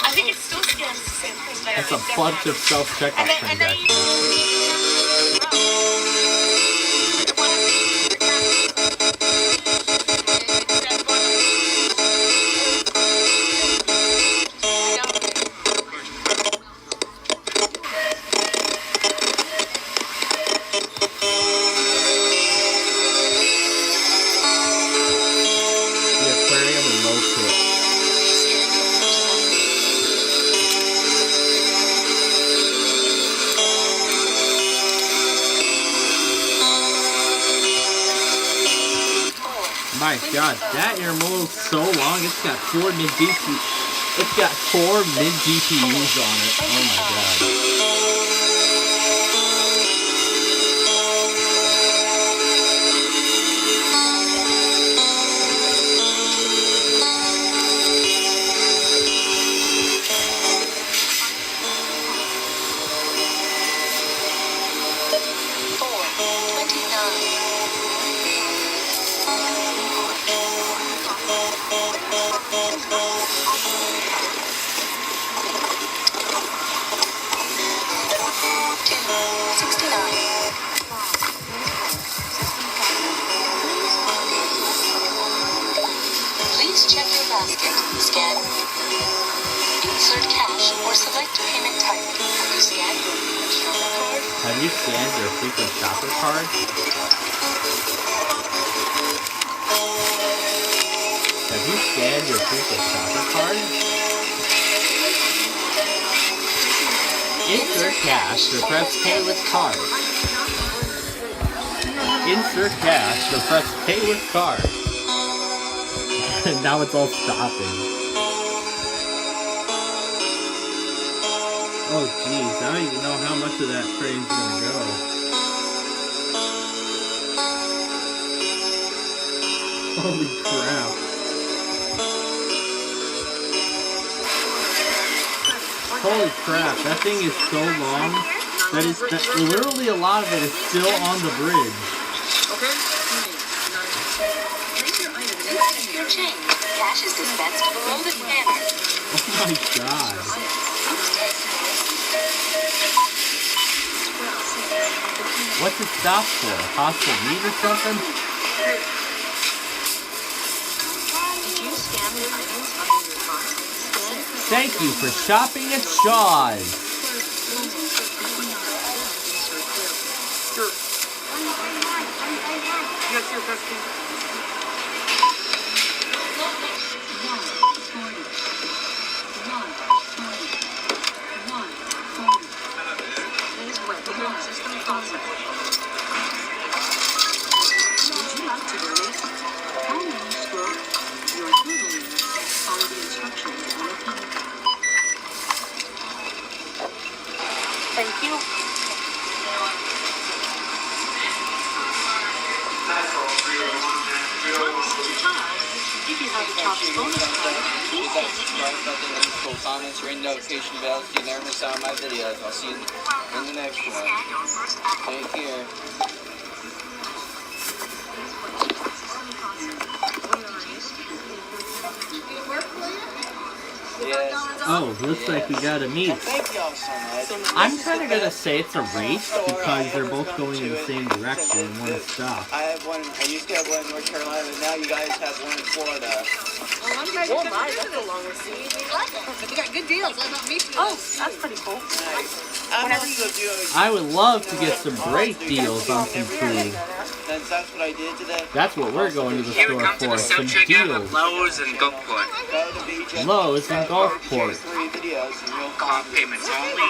S12: I think it still scans the same thing. But
S1: That's a bunch of self-checkout transactions. The aquarium and low tip. My God, that intermodal is so long. It's got 4 mid GPUs. It's got 4 mid GPUs on it. Oh my God.
S10: Please check your basket. Scan. Insert cash or select payment type. Have you scanned your frequent shopper card?
S1: Have you scanned your frequent shopper card? Have you scanned your frequent shopper card? Insert cash or press pay with card. Insert cash or press pay with card. Now it's all stopping. Oh jeez, I don't even know how much of that train's gonna go. Holy crap. Holy crap, that thing is so long that literally a lot of it is still on the bridge.
S10: Your change. Cash is dispensed below the scanner.
S1: Oh my God. What's it stop for? Hostile meat or something?
S10: Did you scan the items under your box?
S1: Thank you for shopping at Shaw's.
S11: Yes, your best thing.
S10: Please wait the whole system closet. Would you like to donate? Call me, stroke, your food order, follow the instructions on the
S12: Thank you.
S10: If you have a Chops bonus card, please scan it now.
S11: Cool comments, ring notification bells, so you never miss out on my videos. I'll see you in the next one. Take care. Yes.
S1: Oh, looks like we got a meet.
S11: Thank y'all so much.
S1: I'm kind of gonna say it's a race because they're both going in the same direction and one stop.
S11: I have one. I used to have one in North Carolina, but now you guys have one in Florida.
S12: Oh my, that's a long receipt. We got good deals. What about me? Oh, that's pretty cool.
S11: I'm also doing.
S1: I would love to get some great deals on some food.
S11: Since that's what I did today.
S1: That's what we're going to the
S13: Here we
S1: store
S13: come to
S1: for,
S13: the
S1: some
S13: self-checkout of
S1: deals.
S13: Lowe's and Gulfport.
S11: Go to the beach.
S1: Lowe's and Gulfport.
S11: 3 videos and you'll
S13: Card payments only.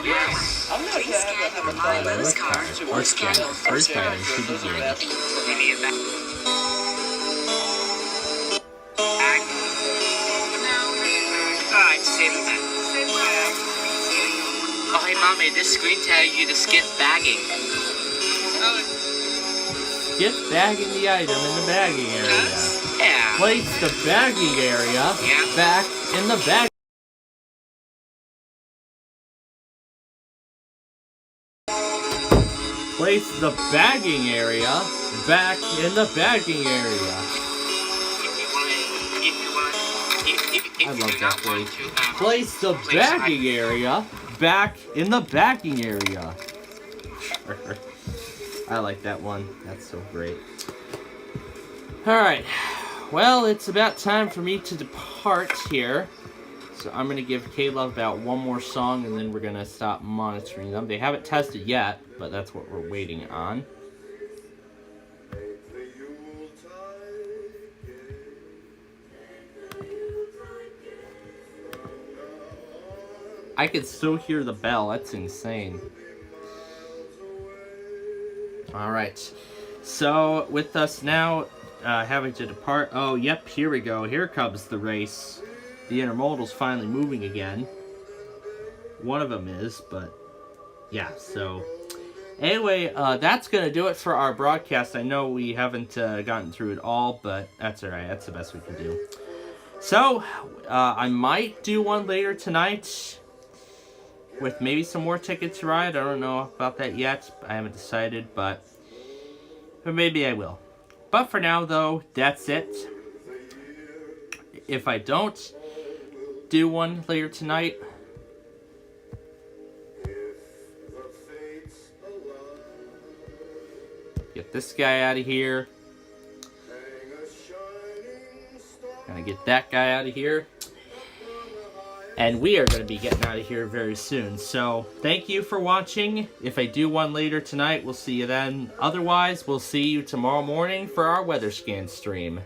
S13: Yes.
S11: I'm not sure I have a
S12: My Lowe's card or scan your
S1: First item to begin.
S13: We need that. Alright, save that. Oh, hey, Mommy, this screen tells you to skip bagging.
S1: Skip bagging the item in the bagging area.
S13: Yeah.
S1: Place the bagging area back in the bag. Place the bagging area back in the bagging area. I love that phrase. Place the bagging area back in the bagging area. I like that one. That's so great. Alright. Well, it's about time for me to depart here. So I'm going to give KLOVE about one more song and then we're going to stop monitoring them. They haven't tested yet, but that's what we're waiting on. I can still hear the bell. That's insane. Alright. So, with us now, having to depart. Oh, yep, here we go. Here comes the race. The intermodal's finally moving again. One of them is, but yeah, so. Anyway, that's going to do it for our broadcast. I know we haven't gotten through it all, but that's alright. That's the best we can do. So, I might do one later tonight with maybe some more Tickets to Ride. I don't know about that yet. I haven't decided, but maybe I will. But for now, though, that's it. If I don't do one later tonight, get this guy out of here. Gonna get that guy out of here. And we are going to be getting out of here very soon. So, thank you for watching. If I do one later tonight, we'll see you then. Otherwise, we'll see you tomorrow morning for our weather scan stream.